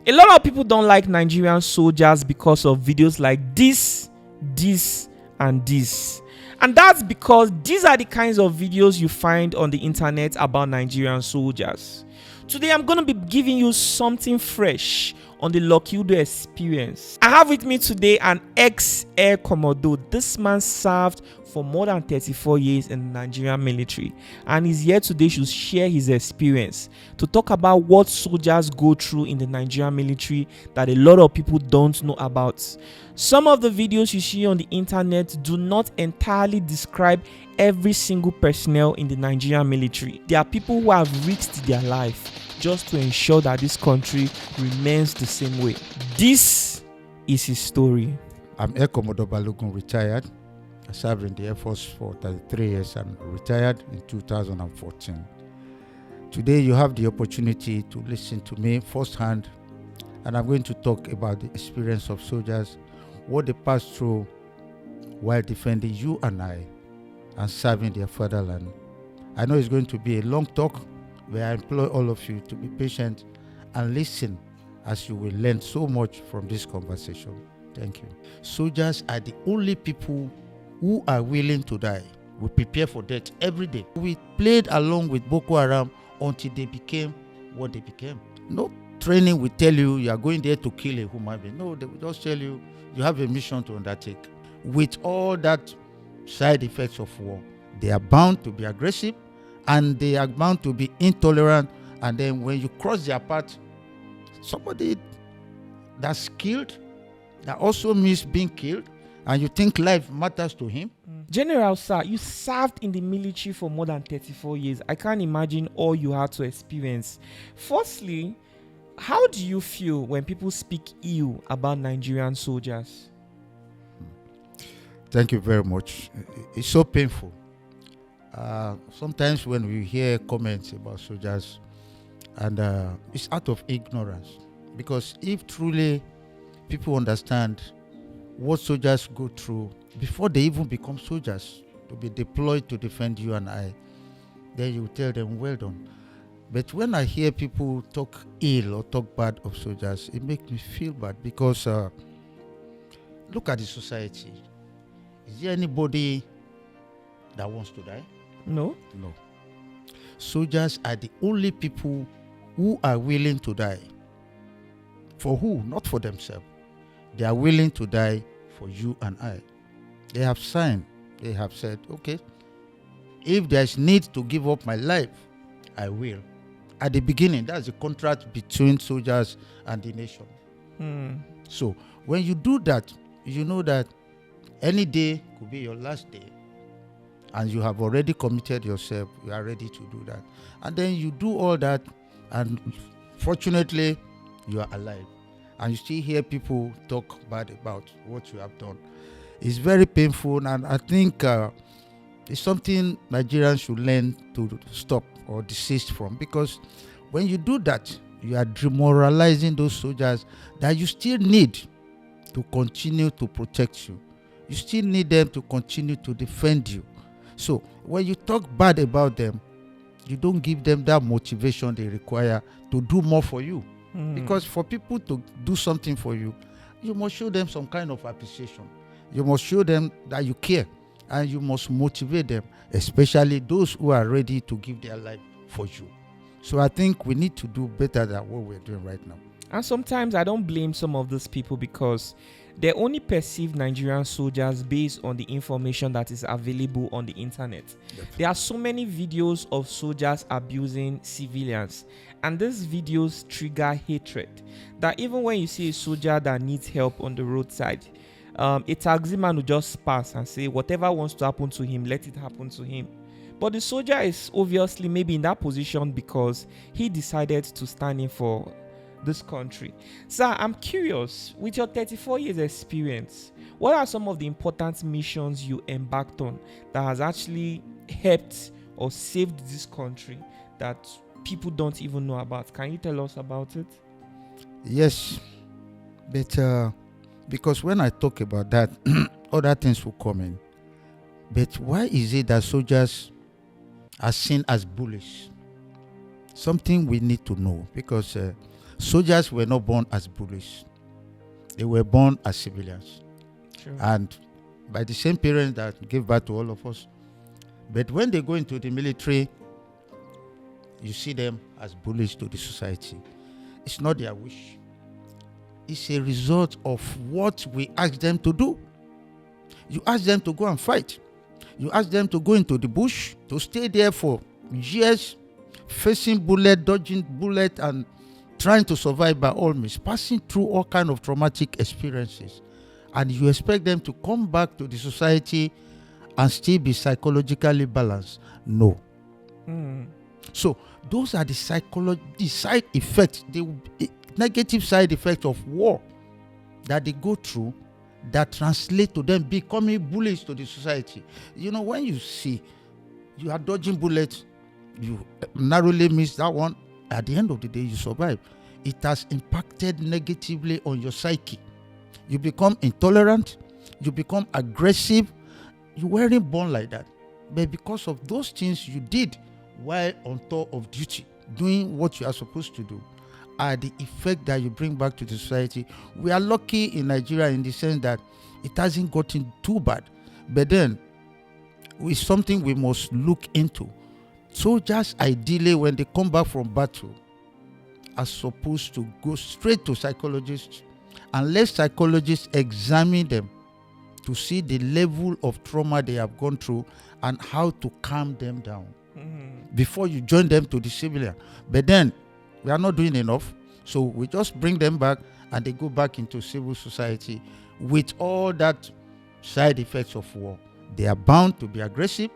A lot of people don't like Nigerian soldiers because of videos like this, and this. And that's because these are the kinds of videos you find on the internet about Nigerian soldiers. Today, I'm going to be giving you something fresh on the Lockheed experience. I have with me today an ex-Air Commodore. This man served for more than 34 years in the Nigerian military, and he's here today to share his experience, to talk about what soldiers go through in the Nigerian military that a lot of people don't know about. Some of the videos you see on the internet do not entirely describe every single personnel in the Nigerian military. There are people who have risked their life just to ensure that this country remains the same way. This is his story. I'm Air Commodore Balogun, retired. I served in the Air Force for 33 years and retired in 2014. Today you have the opportunity to listen to me firsthand, and I'm going to talk about the experience of soldiers, what they pass through while defending you and I and serving their fatherland. I know it's going to be a long talk, where I implore all of you to be patient and listen, as you will learn so much from this conversation. Thank you. Soldiers are the only people who are willing to die. We prepare for death every day. We played along with Boko Haram until they became what they became. No training will tell you you are going there to kill a human being. No, they will just tell you you have a mission to undertake. With all that side effects of war, they are bound to be aggressive, and they are bound to be intolerant. And then when you cross their path, somebody that's killed, that also means being killed, and you think life matters to him. General, sir, you served in the military for more than 34 years. I can't imagine all you had to experience. Firstly, how do you feel when people speak ill about Nigerian soldiers? Thank you very much. It's so painful. Sometimes when we hear comments about soldiers, and it's out of ignorance, because if truly people understand what soldiers go through before they even become soldiers, to be deployed to defend you and I, then you tell them, well done. But when I hear people talk ill or talk bad of soldiers, it makes me feel bad, because look at the society. Is there anybody that wants to die? No. No. Soldiers are the only people who are willing to die. For who? Not for themselves. They are willing to die for you and I. They have signed. They have said, okay, if there's need to give up my life, I will. At the beginning, that's the contract between soldiers and the nation. So when you do that, you know that any day could be your last day, and you have already committed yourself. You are ready to do that, and then you do all that, and fortunately you are alive, and you still hear people talk bad about what you have done. It's very painful, and I think it's something Nigerians should learn to stop or desist from, because when you do that, you are demoralizing those soldiers that you still need to continue to protect you. You still need them to continue to defend you. So when you talk bad about them, you don't give them that motivation they require to do more for you. Because for people to do something for you, you must show them some kind of appreciation. You must show them that you care, and you must motivate them, especially those who are ready to give their life for you. So I think we need to do better than what we're doing right now. And sometimes I don't blame some of those people, because they only perceive Nigerian soldiers based on the information that is available on the internet. Definitely. There are so many videos of soldiers abusing civilians, and these videos trigger hatred, that even when you see a soldier that needs help on the roadside, a taximan will just pass and say whatever wants to happen to him, let it happen to him. But the soldier is obviously maybe in that position because he decided to stand in for this country. Sir, I'm curious, with your 34 years experience, what are some of the important missions you embarked on that has actually helped or saved this country that people don't even know about? Can you tell us about it? Yes, but because when I talk about that, other things will come in. But why is it that soldiers are seen as bullies? Something we need to know, because Soldiers were not born as bullies. They were born as civilians. True. And by the same parents that gave birth to all of us. But when they go into the military, you see them as bullies to the society. It's not their wish. It's a result of what we ask them to do. You ask them to go and fight. You ask them to go into the bush, to stay there for years, facing bullet, dodging bullet, and trying to survive by all means, passing through all kinds of traumatic experiences. And you expect them to come back to the society and still be psychologically balanced? No. So those are the side effects, the negative side effects of war that they go through, that translate to them becoming bullies to the society. You know, when you see you are dodging bullets, you narrowly miss that one, at the end of the day you survive. It has impacted negatively on your psyche. You become intolerant, you become aggressive. You weren't born like that, but because of those things you did while on tour of duty, doing what you are supposed to do, are the effect that you bring back to the society. We are lucky in Nigeria in the sense that it hasn't gotten too bad, but then it's something we must look into. Soldiers, ideally, when they come back from battle, are supposed to go straight to psychologists and let psychologists examine them to see the level of trauma they have gone through and how to calm them down before you join them to the civilian. But then we are not doing enough, so we just bring them back and they go back into civil society with all that side effects of war. They are bound to be aggressive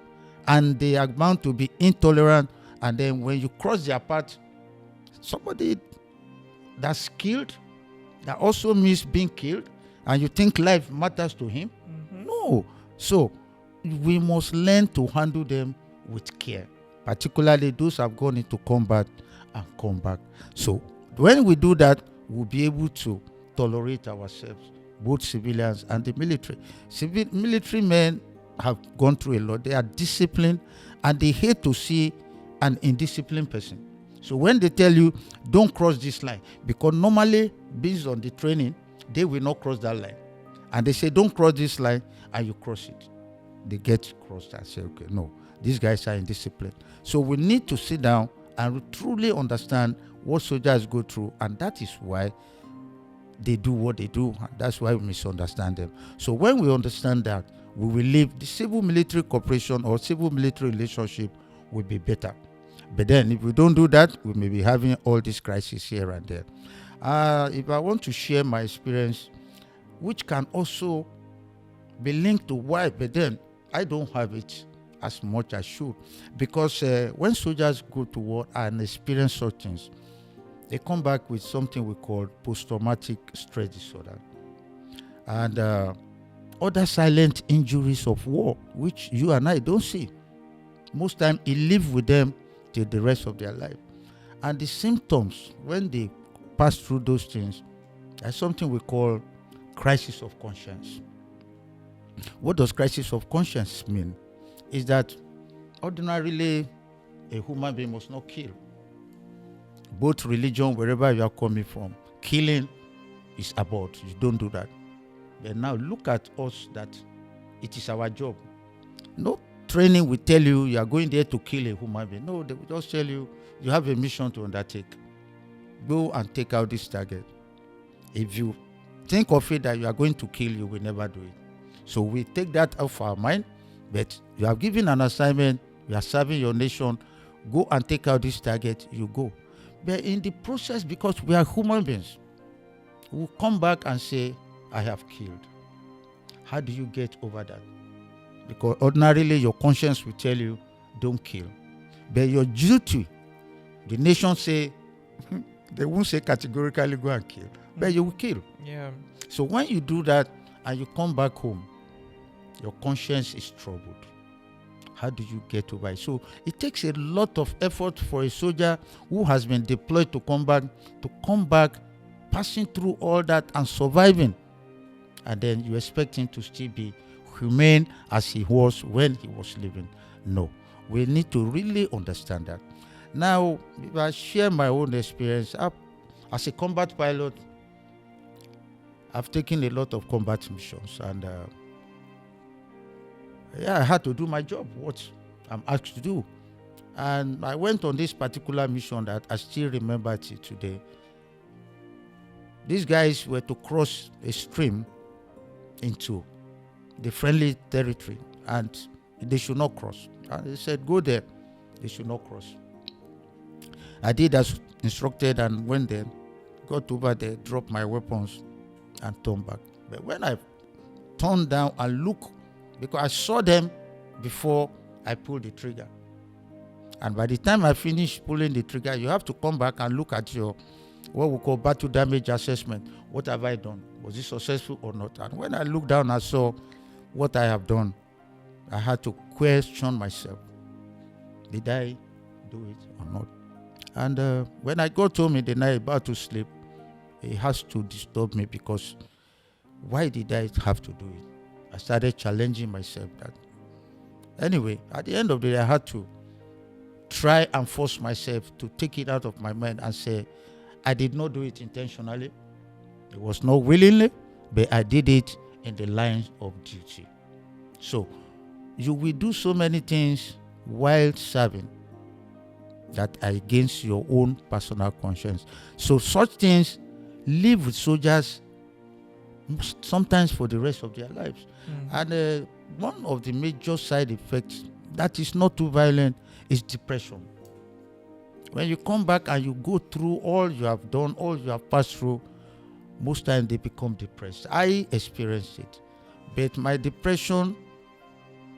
and they are bound to be intolerant. And then when you cross their path, somebody that's killed, that also means being killed, and you think life matters to him? No. So we must learn to handle them with care, particularly those who have gone into combat and come back. So when we do that, we'll be able to tolerate ourselves, both civilians and the military. Military men have gone through a lot. They are disciplined and they hate to see an indisciplined person. So when they tell you, don't cross this line, because normally, based on the training, they will not cross that line. And they say, don't cross this line, and you cross it. They get crossed and say, okay, no, these guys are indisciplined. So we need to sit down and truly understand what soldiers go through, and that is why they do what they do. And that's why we misunderstand them. So when we understand that, we will live, the civil-military cooperation or civil-military relationship will be better. But then if we don't do that, we may be having all these crises here and there. If I want to share my experience, which can also be linked to why, but then I don't have it as much as I should. Because when soldiers go to war and experience such things, they come back with something we call post-traumatic stress disorder. And other silent injuries of war, which you and I don't see. Most time it lives with them till the rest of their life. And the symptoms, when they pass through those things, there's something we call crisis of conscience. What does crisis of conscience mean? Is that ordinarily a human being must not kill. Both religion, wherever you are coming from, killing is about. You don't do that. But now look at us, that it is our job. No training will tell you you are going there to kill a human being. No, they will just tell you you have a mission to undertake. Go and take out this target. If you think of it that you are going to kill, you will never do it. So we take that off our mind, but you have given an assignment, you are serving your nation, go and take out this target, you go. But in the process, because we are human beings, we'll come back and say, I have killed. How do you get over that? Because ordinarily your conscience will tell you, don't kill. But your duty, the nation say, they won't say categorically go and kill, but you will kill. Yeah. So when you do that and you come back home, your conscience is troubled. How do you get over it? So it takes a lot of effort for a soldier who has been deployed to come back, passing through all that and surviving. And then you expect him to still be humane as he was when he was living. No, we need to really understand that. Now, if I share my own experience, As a combat pilot, I've taken a lot of combat missions, and I had to do my job, what I'm asked to do. And I went on this particular mission that I still remember till today. These guys were to cross a stream into the friendly territory, and they should not cross. And they said, go there. They should not cross. I did as instructed and went there, got over there, dropped my weapons, and turned back. But when I turned down and looked, because I saw them before I pulled the trigger. And by the time I finished pulling the trigger, you have to come back and look at your, what we call battle damage assessment. What have I done? Was it successful or not? And when I looked down and saw what I have done, I had to question myself. Did I do it or not? And when I got home in the night about to sleep, it has to disturb me, because why did I have to do it? I started challenging myself that. Anyway, at the end of the day, I had to try and force myself to take it out of my mind and say, I did not do it intentionally. It was not willingly, but I did it in the line of duty. So, you will do so many things while serving that are against your own personal conscience. So such things live with soldiers sometimes for the rest of their lives. And one of the major side effects that is not too violent is depression. When you come back and you go through all you have done, all you have passed through, most times they become depressed. I experienced it, but my depression,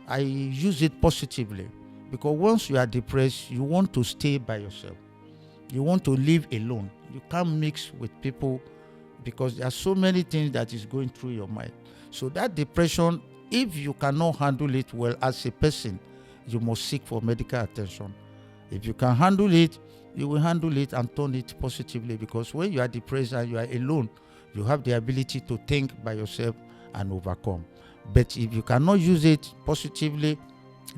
I use it positively, because once you are depressed, you want to stay by yourself. You want to live alone. You can't mix with people, because there are so many things that is going through your mind. So that depression, if you cannot handle it well as a person, you must seek for medical attention. If you can handle it, you will handle it and turn it positively, because when you are depressed and you are alone, you have the ability to think by yourself and overcome. But if you cannot use it positively,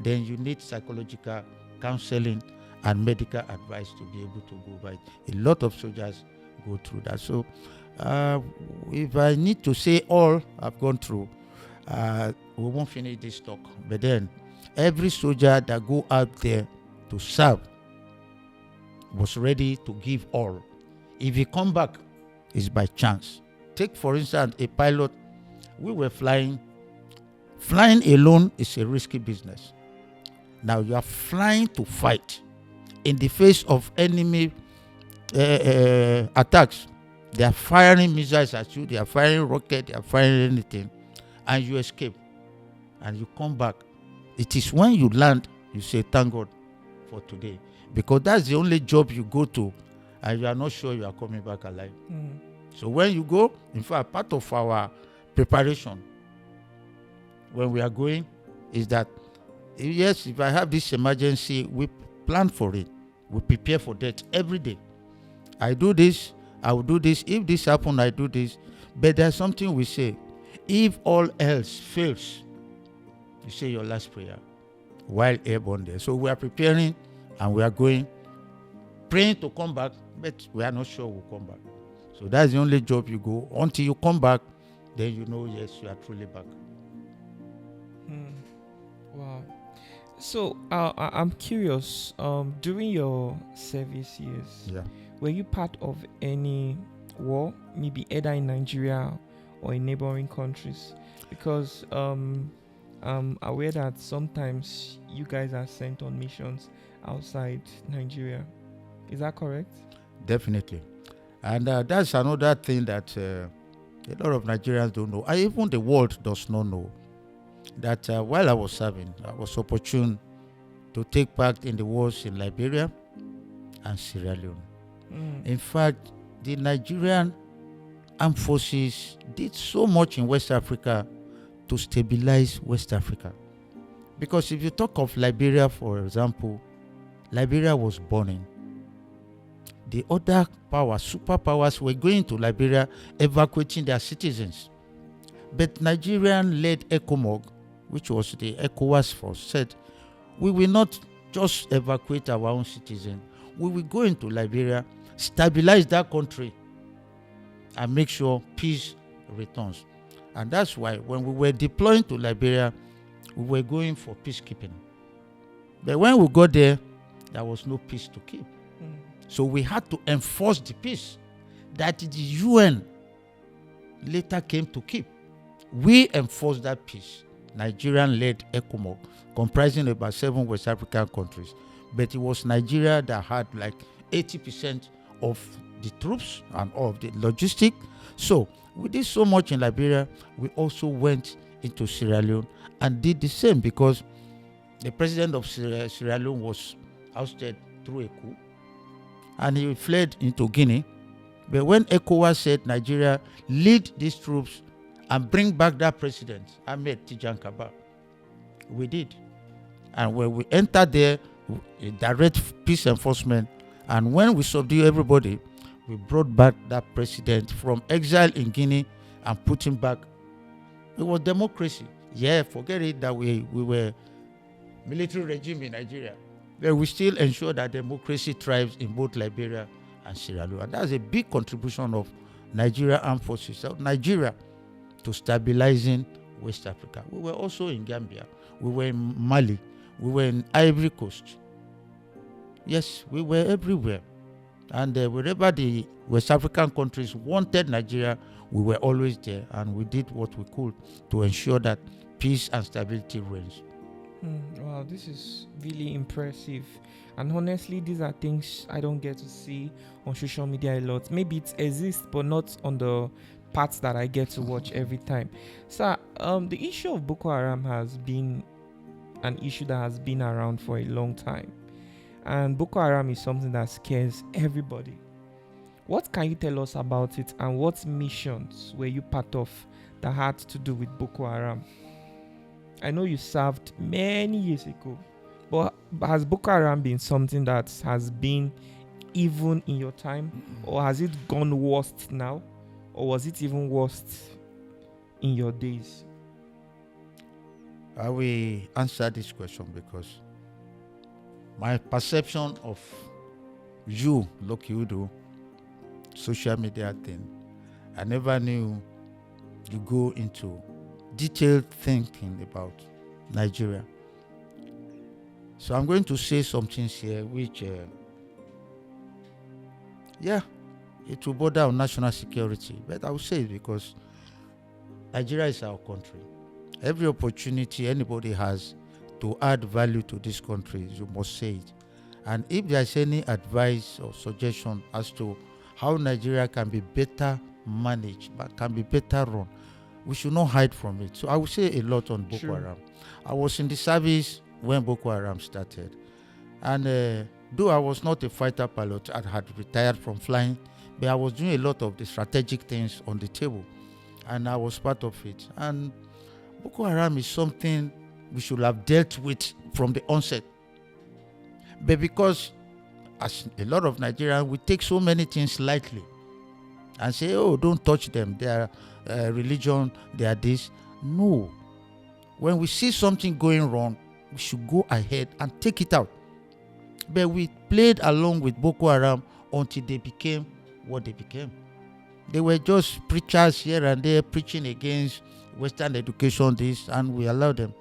then you need psychological counseling and medical advice to be able to go by it. A lot of soldiers go through that. So if I need to say all I've gone through, we won't finish this talk. But then every soldier that go out there to serve was ready to give all. If he come back, it's by chance. Take for instance a pilot. We were flying. Flying alone is a risky business. Now you are flying to fight in the face of enemy attacks. They are firing missiles at you. They are firing rockets. They are firing anything, and you escape, and you come back. It is when you land you say thank God for today, because that's the only job you go to, and you are not sure you are coming back alive. So when you go, in fact, part of our preparation when we are going is that, yes, if I have this emergency, we plan for it. We prepare for that every day. I do this, I will do this. If this happens, I do this. But there's something we say. If all else fails, you say your last prayer while airborne there. So we are preparing and we are going, praying to come back, but we are not sure we'll come back. So that's the only job you go. Until you come back, then you know, yes, you are truly back. Wow. So I'm curious, during your service years, were you part of any war, maybe either in Nigeria or in neighboring countries? Because I'm aware that sometimes you guys are sent on missions outside Nigeria. Is that correct? Definitely. And that's another thing that a lot of Nigerians don't know. Even the world does not know. That while I was serving, I was opportune to take part in the wars in Liberia and Sierra Leone. In fact, the Nigerian armed forces did so much in West Africa to stabilize West Africa. Because if you talk of Liberia, for example, Liberia was burning. The other powers, superpowers, were going to Liberia, evacuating their citizens. But Nigerian-led Air Commodore, which was the ECOWAS force, said, we will not just evacuate our own citizens. We will go into Liberia, stabilize that country, and make sure peace returns. And that's why when we were deploying to Liberia, we were going for peacekeeping. But when we got there was no peace to keep. So we had to enforce the peace that the UN later came to keep. We enforced that peace. Nigerian-led Air Commodore, comprising about 7 West African countries. But it was Nigeria that had like 80% of the troops and all of the logistics. So we did so much in Liberia. We also went into Sierra Leone and did the same, because the president of Sierra Leone was ousted through a coup, and he fled into Guinea. But when ECOWAS said, Nigeria, lead these troops and bring back that president, Ahmed Tijan Kaba, we did. And when we entered there, direct peace enforcement, and when we subdued everybody, we brought back that president from exile in Guinea and put him back. It was democracy. Yeah, forget it that we were military regime in Nigeria. But we still ensure that democracy thrives in both Liberia and Sierra Leone. And that's a big contribution of Nigeria Armed Forces, of Nigeria, to stabilizing West Africa. We were also in Gambia. We were in Mali. We were in Ivory Coast. Yes, we were everywhere. And wherever the West African countries wanted Nigeria, we were always there. And we did what we could to ensure that peace and stability reigns. Wow, this is really impressive. And honestly, these are things I don't get to see on social media a lot. Maybe it exists, but not on the parts that I get to watch every time. So, the issue of Boko Haram has been an issue that has been around for a long time. And Boko Haram is something that scares everybody. What can you tell us about it, and what missions were you part of that had to do with Boko Haram? I know you served many years ago, but has Boko Haram been something that has been even in your time, or has it gone worst now, or was it even worst in your days? I will answer this question because my perception of you, Loki Udo, social media thing, I never knew you go into detailed thinking about Nigeria. So I'm going to say some things here which, it will border on national security. But I will say it because Nigeria is our country. Every opportunity anybody has to add value to this country, you must say it. And if there's any advice or suggestion as to how Nigeria can be better managed, but can be better run, we should not hide from it. So I will say a lot on Boko Haram. I was in the service when Boko Haram started. And though I was not a fighter pilot, I had retired from flying, but I was doing a lot of the strategic things on the table. And I was part of it. And Boko Haram is something we should have dealt with from the onset. But because, as a lot of Nigerians, we take so many things lightly and say, oh, don't touch them. They are religion, they are this. No. When we see something going wrong, we should go ahead and take it out. But we played along with Boko Haram until they became what they became. They were just preachers here and there preaching against Western education, this, and we allowed them.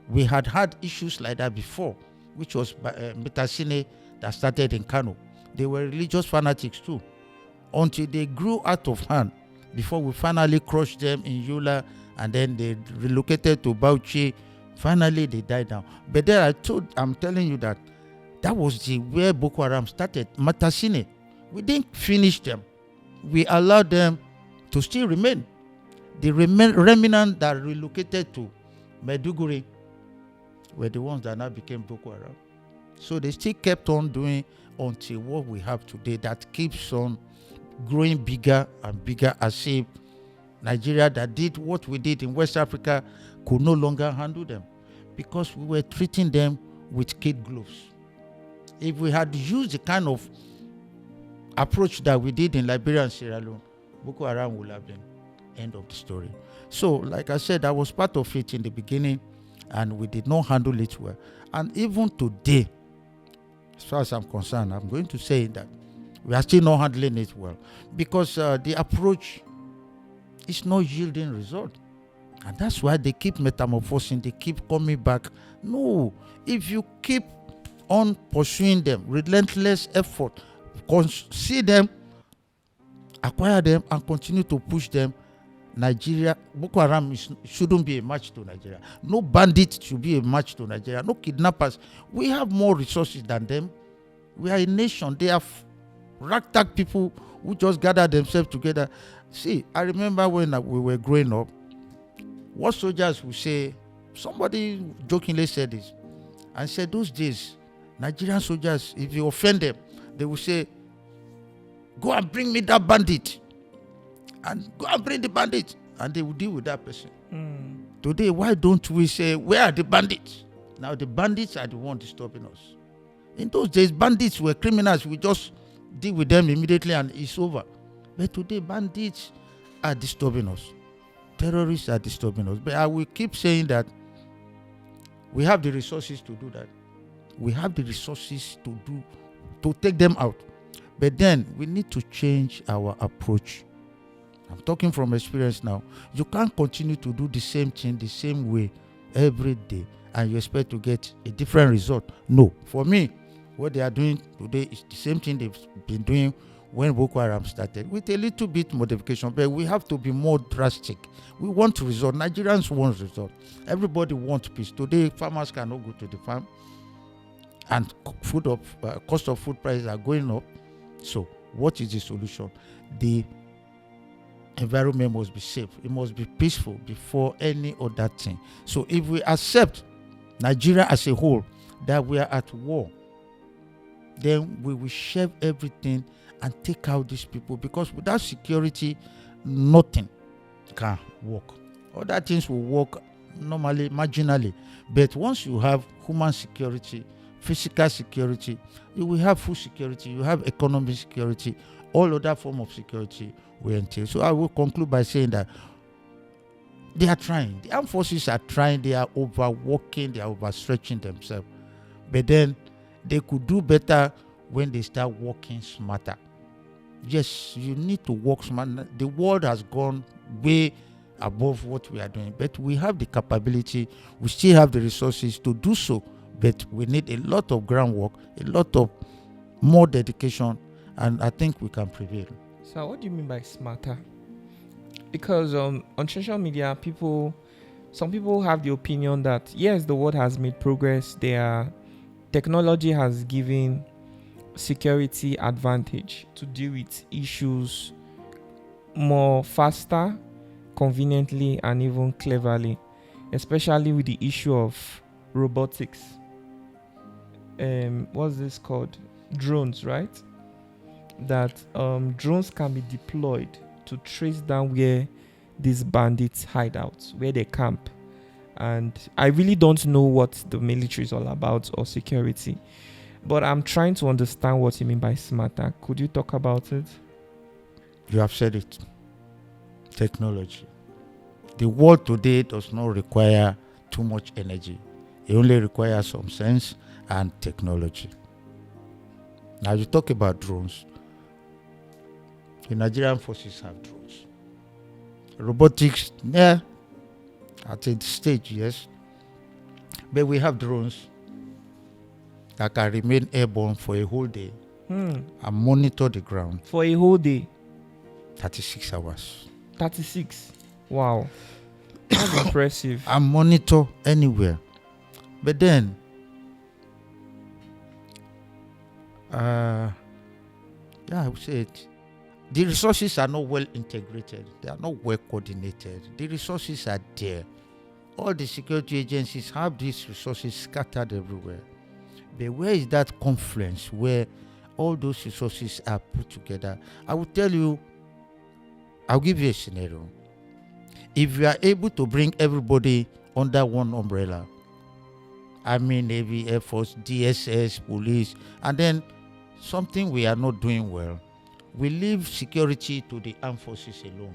We had issues like that before, which was Metasine that started in Kano. They were religious fanatics too, until they grew out of hand before we finally crushed them in Yola, and then they relocated to Bauchi. Finally, they died down. But then I'm telling you that was where Boko Haram started. Metasine, we didn't finish them. We allowed them to still remain. The remnant that relocated to Maiduguri were the ones that now became Boko Haram. So they still kept on doing until what we have today, that keeps on growing bigger and bigger, as if Nigeria that did what we did in West Africa could no longer handle them, because we were treating them with kid gloves. If we had used the kind of approach that we did in Liberia and Sierra Leone, Boko Haram would have been end of the story. So, like I said, I was part of it in the beginning, and we did not handle it well. And even today, as far as I'm concerned, I'm going to say that we are still not handling it well, because the approach It's not yielding result. And that's why they keep metamorphosing, they keep coming back. No, if you keep on pursuing them, relentless effort, see them, acquire them, and continue to push them, Nigeria, Boko Haram shouldn't be a match to Nigeria. No bandit should be a match to Nigeria. No kidnappers. We have more resources than them. We are a nation. They are ragtag people who just gather themselves together. See, I remember when we were growing up, what soldiers would say, somebody jokingly said this, and said those days, Nigerian soldiers, if you offend them, they will say, go and bring me that bandit. And go and bring the bandit. And they will deal with that person. Today, why don't we say, where are the bandits? Now the bandits are the ones disturbing us. In those days, bandits were criminals. We just deal with them immediately and it's over. But today, bandits are disturbing us. Terrorists are disturbing us. But I will keep saying that we have the resources to do that. We have the resources to take them out. But then we need to change our approach. I'm talking from experience now. You can't continue to do the same thing the same way every day and you expect to get a different result. No. For me, what they are doing today is the same thing they've been doing when Boko Haram started, with a little bit modification, but we have to be more drastic. We want result. Nigerians want result. Everybody wants peace. Today, farmers cannot go to the farm, and cost of food prices are going up. So, what is the solution? The environment must be safe. It must be peaceful before any other thing. So, if we accept Nigeria as a whole that we are at war, then we will share everything and take out these people, because without security, nothing can work. Other things will work normally, marginally. But once you have human security, physical security, you will have food security, you have economic security, all other form of security will entail. So I will conclude by saying that they are trying. The armed forces are trying. They are overworking. They are overstretching themselves. But then they could do better when they start working smarter. Yes, you need to work smart. The world has gone way above what we are doing, but we have the capability, we still have the resources to do so, but we need a lot of groundwork, a lot of more dedication, and I think we can prevail. So what do you mean by smarter? Because on social media, some people have the opinion that yes, the world has made progress, technology has given security advantage to deal with issues more faster, conveniently, and even cleverly, especially with the issue of robotics. What's this called? Drones, right? That drones can be deployed to trace down where these bandits hide out, where they camp. And I really don't know what the military is all about or security, but I'm trying to understand what you mean by smarter. Could you talk about it? You have said it. Technology. The world today does not require too much energy. It only requires some sense and technology. Now you talk about drones. The Nigerian forces have drones. Robotics, yeah, at a stage, yes. But we have drones that can remain airborne for a whole day and monitor the ground. For a whole day? 36 hours. 36? Wow. That's impressive. And monitor anywhere. But then, I would say it. The resources are not well integrated. They are not well coordinated. The resources are there. All the security agencies have these resources scattered everywhere. But where is that confluence where all those resources are put together? I will tell you, I'll give you a scenario. If you are able to bring everybody under one umbrella, I mean Navy, Air Force, DSS, police, and then something we are not doing well, we leave security to the armed forces alone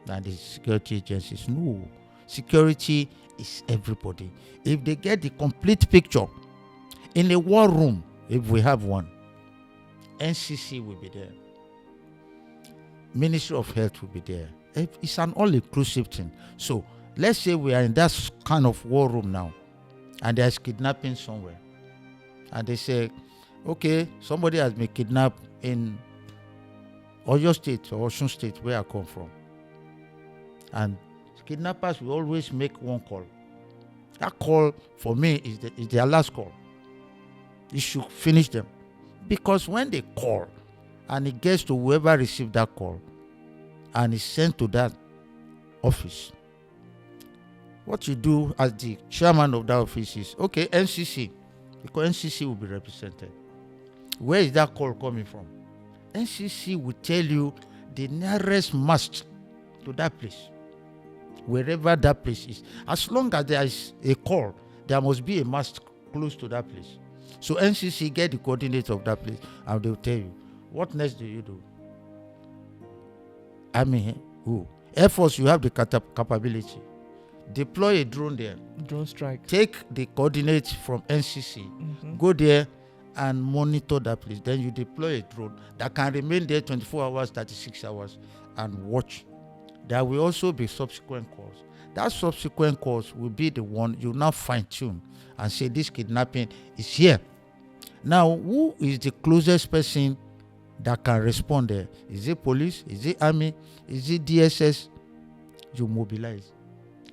and the security agencies. No, security is everybody. If they get the complete picture, in a war room, if we have one, NCC will be there. Ministry of Health will be there. It's an all-inclusive thing. So let's say we are in that kind of war room now, and there's kidnapping somewhere, and they say, okay, somebody has been kidnapped in Oyo State or Osun State, where I come from, and kidnappers will always make one call. That call for me is their last call. You should finish them, because when they call and it gets to whoever received that call and is sent to that office, what you do as the chairman of that office is, okay, NCC, because NCC will be represented. Where is that call coming from? NCC will tell you the nearest mast to that place, wherever that place is. As long as there is a call, there must be a mast close to that place. So NCC get the coordinates of that place, and they'll tell you, what next do you do? Air Force, you have the capability. Deploy a drone there. Drone strike. Take the coordinates from NCC. Go there and monitor that place. Then you deploy a drone that can remain there 24 hours, 36 hours and watch. There will also be subsequent calls. That subsequent calls will be the one you now fine-tune and say this kidnapping is here. Now, who is the closest person that can respond there? Is it police? Is it army? Is it DSS? You mobilize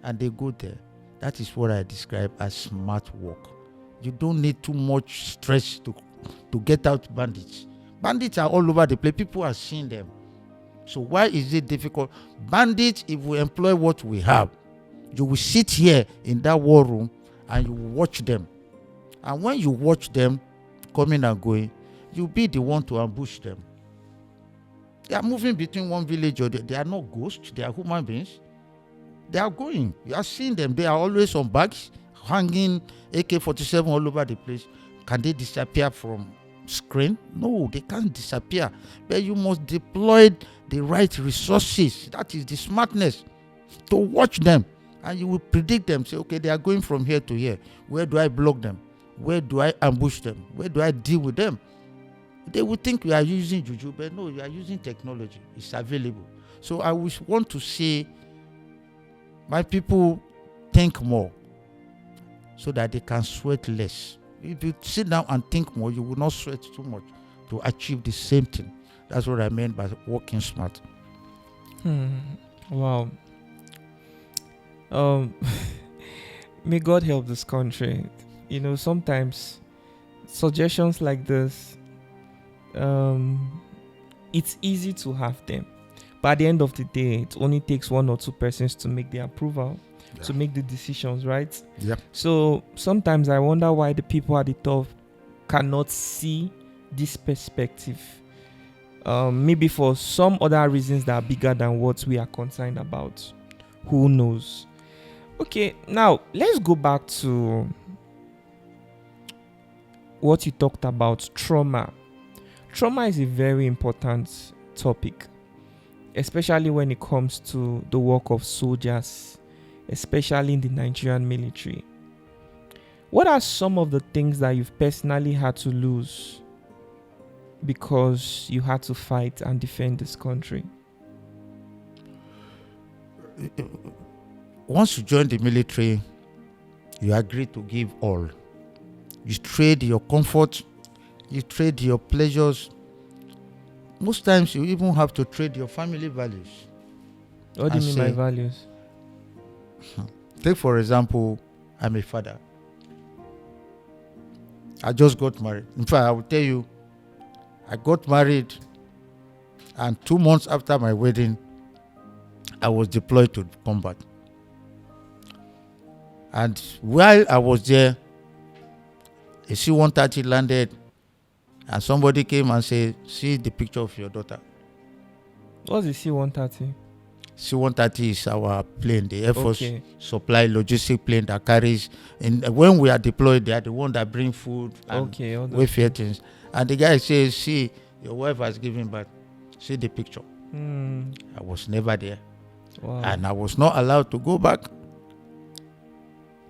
and they go there. That is what I describe as smart work. You don't need too much stress to get out bandits. Bandits are all over the place. People are seeing them. So why is it difficult? Bandits, if we employ what we have, you will sit here in that war room and you watch them. And when you watch them coming and going, you'll be the one to ambush them. They are moving between one village or the other. They are not ghosts. They are human beings. They are going. You are seeing them. They are always on bags, hanging AK-47 all over the place. Can they disappear from screen? No, they can't disappear. But you must deploy the right resources. That is the smartness to watch them. And you will predict them. Say, okay, they are going from here to here. Where do I block them? Where do I ambush them? Where do I deal with them? They will think we are using juju, but no, you are using technology. It's available. So I want to see my people think more so that they can sweat less. If you sit down and think more, you will not sweat too much to achieve the same thing. That's what I meant by working smart. Wow. May God help this country. You know, sometimes suggestions like this, it's easy to have them, but at the end of the day, it only takes one or two persons to make the approval, to make the decisions, right? Yeah. So sometimes I wonder why the people at the top cannot see this perspective. Maybe for some other reasons that are bigger than what we are concerned about. Who knows? Okay, now let's go back to what you talked about, trauma. Trauma is a very important topic, especially when it comes to the work of soldiers, especially in the Nigerian military. What are some of the things that you've personally had to lose because you had to fight and defend this country? Once you join the military, you agree to give all. You trade your comfort, you trade your pleasures. Most times you even have to trade your family values. What do you mean by values? Take for example, I'm a father. I just got married. In fact, I will tell you, I got married and 2 months after my wedding, I was deployed to combat. And while I was there, a C-130 landed and somebody came and said, see the picture of your daughter. What's the C-130? C-130 is our plane, the Air Force supply logistic plane that carries, and when we are deployed, they are the one that bring food and welfare things. And the guy says, see, your wife has given birth. See the picture. I was never there. Wow. And I was not allowed to go back.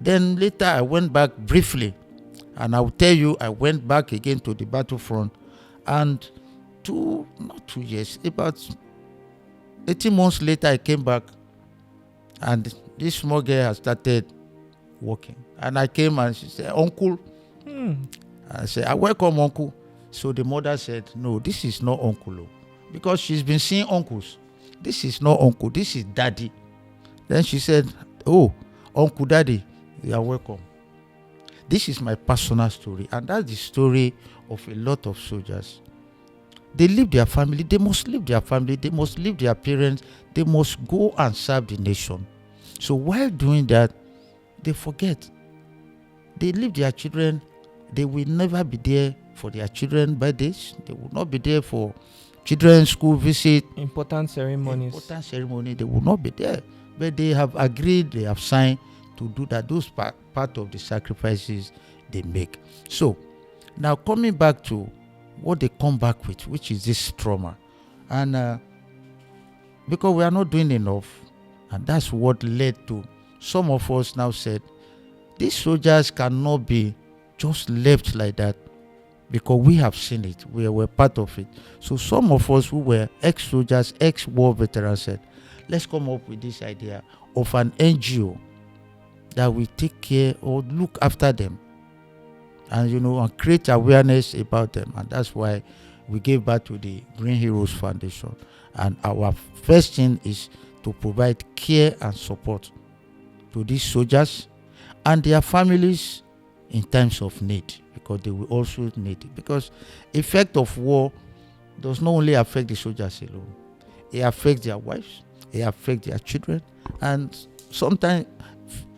Then later I went back briefly. And I will tell you, I went back again to the battlefront. And not 2 years, about 18 months later, I came back, and this small girl has started working. And I came and she said, "Uncle." I said, "I welcome uncle." So the mother said, "No, this is not uncle." Because she's been seeing uncles. "This is not uncle, this is daddy." Then she said, "Oh, uncle, daddy, you are welcome." This is my personal story, and that's the story of a lot of soldiers. They leave their family, they must leave their family, they must leave their parents, they must go and serve the nation. So while doing that, they forget. They leave their children, they will never be there for their children's birthdays, they will not be there for children's school visit, Important ceremonies. they will not be there. But they have agreed, they have signed to do that. Those part of the sacrifices they make. So now coming back to what they come back with, which is this trauma. And because we are not doing enough, and that's what led to some of us now said, these soldiers cannot be just left like that, because we have seen it, we were part of it. So some of us who were ex-soldiers, ex-war veterans said, let's come up with this idea of an NGO that will take care or look after them, and and create awareness about them. And that's why we gave birth to the Green Heroes Foundation. And our first thing is to provide care and support to these soldiers and their families in times of need, because they will also need it. Because effect of war does not only affect the soldiers alone, it affects their wives, it affects their children, and sometimes,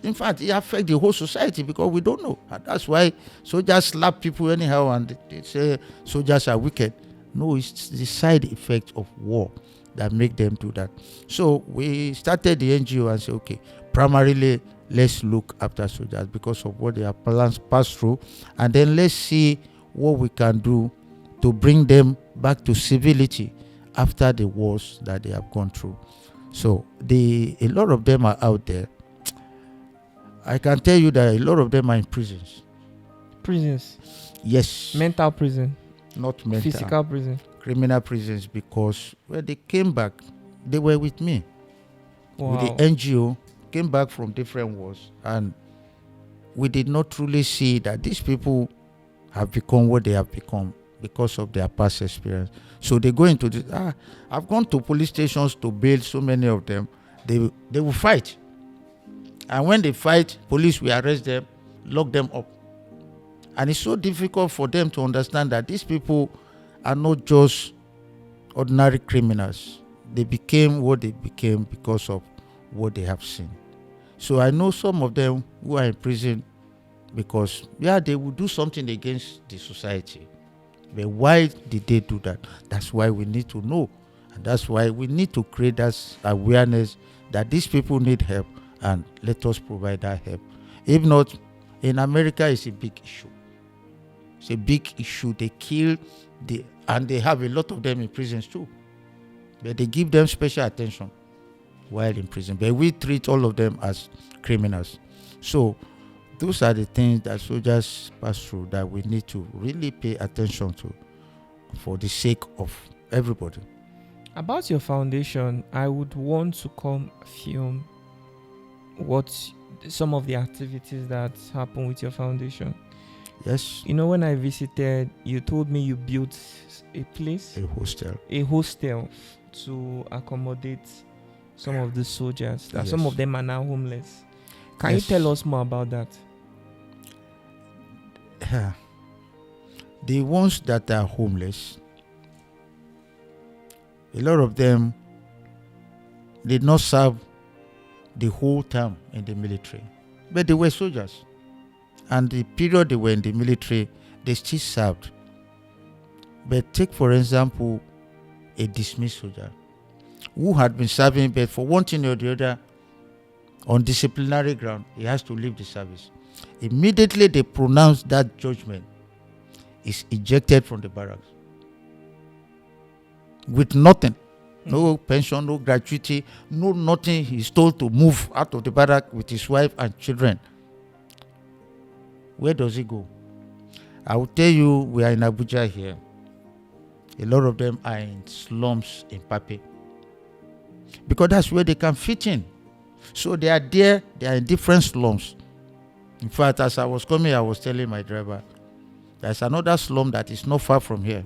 in fact, it affects the whole society, because we don't know. And that's why soldiers slap people anyhow and they say soldiers are wicked. No, it's the side effect of war that make them do that. So we started the NGO and said, okay, primarily let's look after soldiers because of what they have passed through, and then let's see what we can do to bring them back to civility after the wars that they have gone through. So a lot of them are out there. I can tell you that a lot of them are in prisons. Prisons? Yes. Mental prison? Not mental. Physical prison? Criminal prisons, because when they came back, they were with me. Wow. With the NGO, came back from different wars, and we did not truly see that these people have become what they have become because of their past experience. So they go into this. I've gone to police stations to bail so many of them. They will fight. And when they fight, police will arrest them, lock them up. And it's so difficult for them to understand that these people are not just ordinary criminals. They became what they became because of what they have seen. So I know some of them who are in prison because, they will do something against the society. But why did they do that? That's why we need to know. And that's why we need to create that awareness that these people need help, and let us provide that help. If not, in America, it's a big issue. It's a big issue. They kill, and they have a lot of them in prisons too. But they give them special attention while in prison. But we treat all of them as criminals. So those are the things that soldiers pass through that we need to really pay attention to for the sake of everybody. About your foundation, I would want to come film what some of the activities that happen with your foundation. Yes. When I visited, you told me you built a place, a hostel to accommodate some of the soldiers. That some of them are now homeless. Can you tell us more about that? The ones that are homeless, a lot of them did not serve the whole term in the military, but they were soldiers, and the period they were in the military, they still served. But take for example a dismissed soldier who had been serving, but for one thing or the other, on disciplinary ground, he has to leave the service. Immediately they pronounce that judgment, is ejected from the barracks with nothing. No pension, no gratuity, no nothing. He's told to move out of the barrack with his wife and children. Where does he go? I will tell you, we are in Abuja here. A lot of them are in slums in Pape. because that's where they can fit in. So they are there. They are in different slums. In fact, as I was coming, I was telling my driver, there's another slum that is not far from here.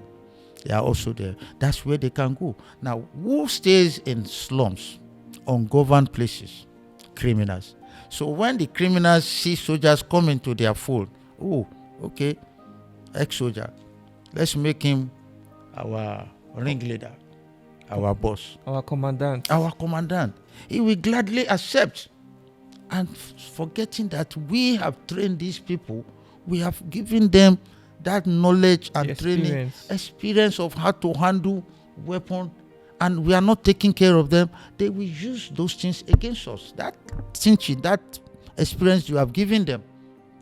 They are also there. That's where they can go. Now, who stays in slums, ungoverned places? Criminals. So when the criminals see soldiers come into their fold, oh, okay, ex-soldier, let's make him our ringleader, our boss, Our commandant. our commandant. He will gladly accept. And forgetting that we have trained these people, we have given them that knowledge and training, experience of how to handle weapon, and we are not taking care of them. They will use those things against us. That teaching, that experience you have given them,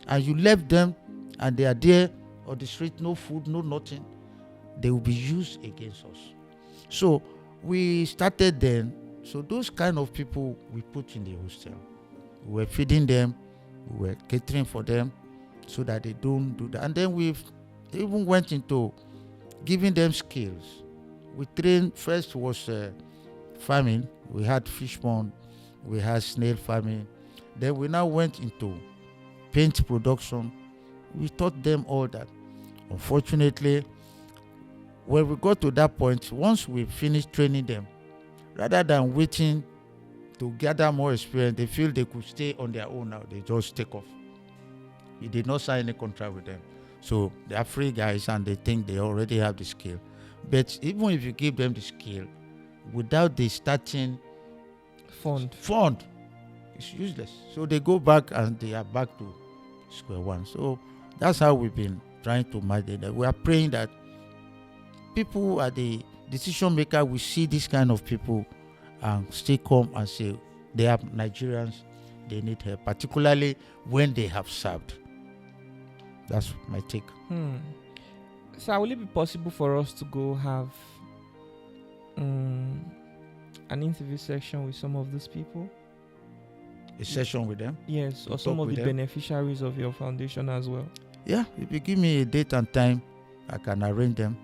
and you left them, and they are there on the street, no food, no nothing, they will be used against us. So we started then. So those kind of people we put in the hostel. We were feeding them, we were catering for them so that they don't do that. And then we've even went into giving them skills. We trained, first was farming. We had fish pond, we had snail farming. Then we now went into paint production. We taught them all that. Unfortunately, when we got to that point, once we finished training them, rather than waiting to gather more experience, they feel they could stay on their own now. They just take off. We did not sign any contract with them. So they are free guys and they think they already have the skill. But even if you give them the skill, without the starting fund, it's useless. So they go back and they are back to square one. So that's how we've been trying to manage that. We are praying that people who are the decision maker will see this kind of people and still come and say they are Nigerians, they need help, particularly when they have served. That's my take. So will it be possible for us to go have an interview session with some of these people? A session with them? Yes, or some of the beneficiaries of your foundation as well. Yeah, if you give me a date and time, I can arrange them.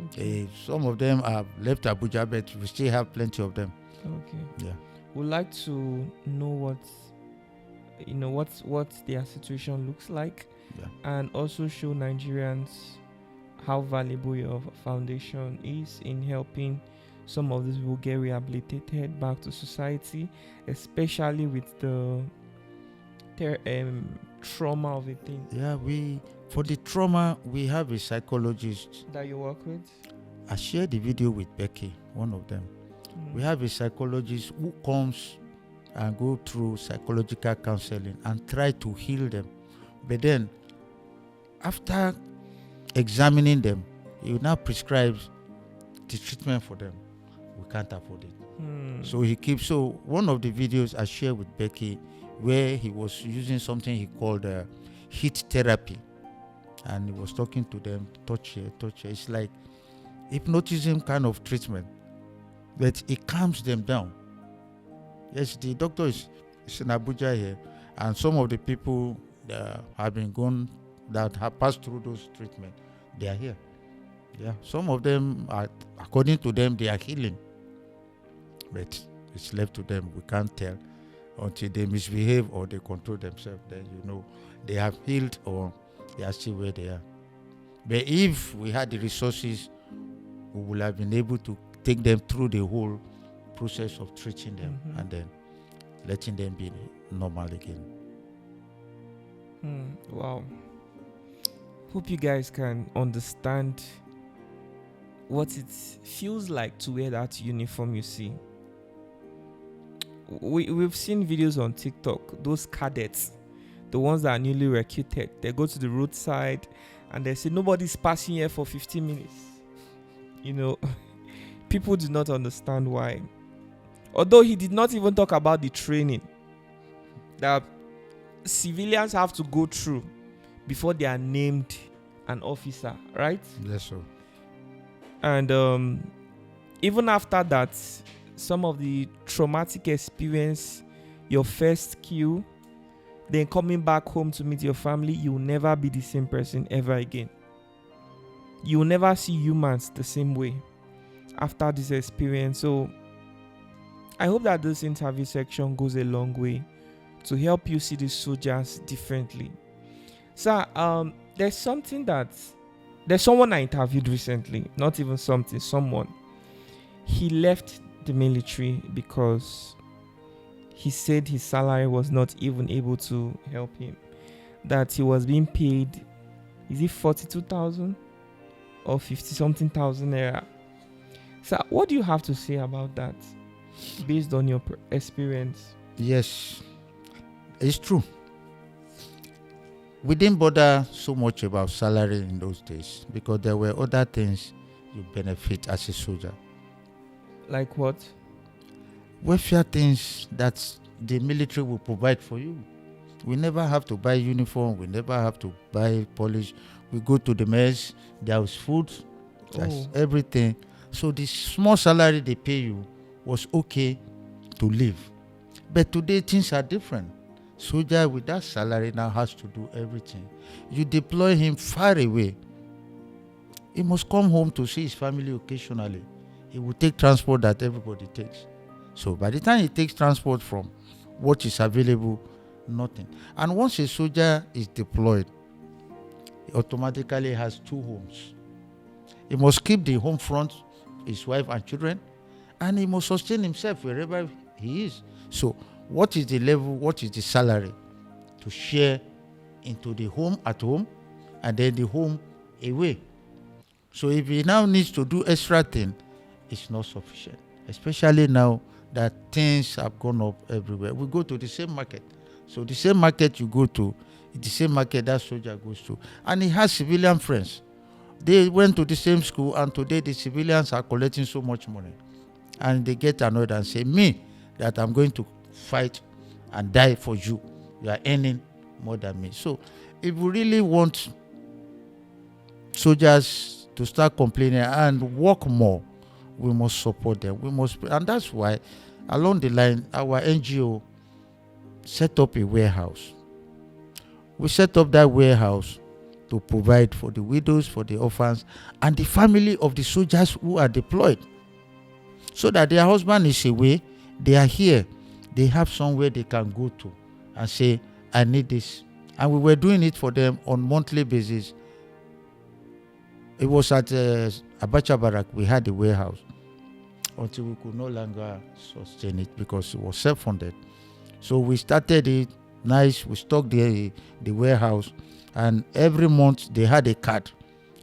Okay. Some of them have left Abuja, but we still have plenty of them. Okay. Yeah. We'd like to know what their situation looks like, and also show Nigerians how valuable your foundation is in helping some of these people get rehabilitated back to society, especially with the trauma of the thing. Yeah, for the trauma, we have a psychologist that you work with. I shared the video with Becky, one of them. We have a psychologist who comes and go through psychological counseling and try to heal them. But then, after examining them, he now prescribes the treatment for them. We can't afford it. So one of the videos I shared with Becky, where he was using something he called heat therapy, and he was talking to them, touch here. It's like hypnotism kind of treatment, but it calms them down. Yes, the doctor is in Abuja here, and some of the people that have been gone, that have passed through those treatments, they are here. Yeah, some of them are, according to them, they are healing, but it's left to them. We can't tell until they misbehave or they control themselves. Then they have healed or they are still where they are. But if we had the resources, we would have been able to take them through the whole process of treating them and then letting them be normal again. Wow. Hope you guys can understand what it feels like to wear that uniform you see. We've seen videos on TikTok, those cadets, the ones that are newly recruited, they go to the roadside and they say nobody's passing here for 15 minutes. People do not understand why. Although he did not even talk about the training that civilians have to go through before they are named an officer, right? Yes, sir. And even after that, some of the traumatic experience, your first kill, then coming back home to meet your family, you will never be the same person ever again. You will never see humans the same way after this experience. So I hope that this interview section goes a long way to help you see the soldiers differently. Sir, there's someone I interviewed recently, not even someone. He left the military because he said his salary was not even able to help him. That he was being paid, is it 42,000 or 50 something thousand naira? So what do you have to say about that based on your experience? Yes, it's true. We didn't bother so much about salary in those days because there were other things you benefit as a soldier. Like what? Welfare things that the military will provide for you. We never have to buy uniform. We never have to buy polish. We go to the mess. There's food. There's everything. So the small salary they pay you was okay to live. But today things are different. Soldier with that salary now has to do everything. You deploy him far away. He must come home to see his family occasionally. He will take transport that everybody takes. So by the time he takes transport from what is available, nothing. And once a soldier is deployed, he automatically has two homes. He must keep the home front, his wife and children, and he must sustain himself wherever he is. So what is the level, what is the salary to share into the home at home and then the home away? So if he now needs to do extra thing, it's not sufficient, especially now that things have gone up everywhere. We go to the same market. So the same market you go to, the same market that soldier goes to. And he has civilian friends. They went to the same school, and today the civilians are collecting so much money. And they get annoyed and say, me, that I'm going to fight and die for you. You are earning more than me. So if we really want soldiers to start complaining and work more, we must support them. And that's why along the line, our NGO set up a warehouse. We set up that warehouse to provide for the widows, for the orphans, and the family of the soldiers who are deployed. So that their husband is away, they are here. They have somewhere they can go to and say, I need this. And we were doing it for them on monthly basis. It was at Abacha Barak, we had a warehouse until we could no longer sustain it because it was self-funded. So we started it nice. We stocked the warehouse, and every month they had a card.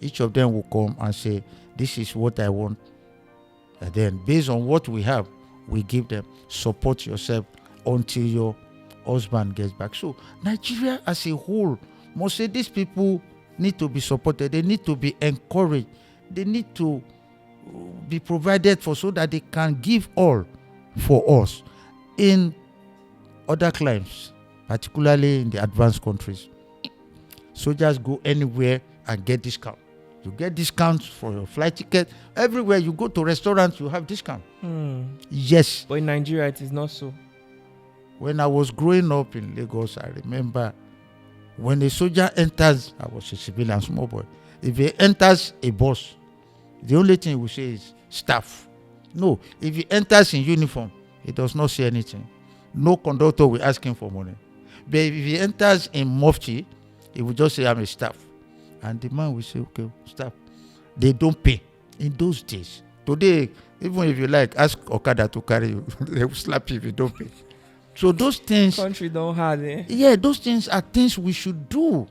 Each of them will come and say, this is what I want. And then based on what we have, we give them, support yourself until your husband gets back. So Nigeria as a whole must say these people need to be supported. They need to be encouraged. They need to be provided for so that they can give all for us. In other climes, particularly in the advanced countries, soldiers go anywhere and get discount. You get discounts for your flight ticket. Everywhere you go to restaurants, you have discount. Yes. But in Nigeria, it is not so. When I was growing up in Lagos, I remember when a soldier enters, I was a civilian, small boy. If he enters a bus, the only thing he will say is staff. No, if he enters in uniform, he does not say anything. No conductor will ask him for money. But if he enters in mufti, he will just say, I'm a staff. And the man will say, okay, staff. They don't pay. In those days. Today, even if you like, ask Okada to carry you. They will slap you if you don't pay. So those things... Country don't have it. Yeah, those things are things we should do.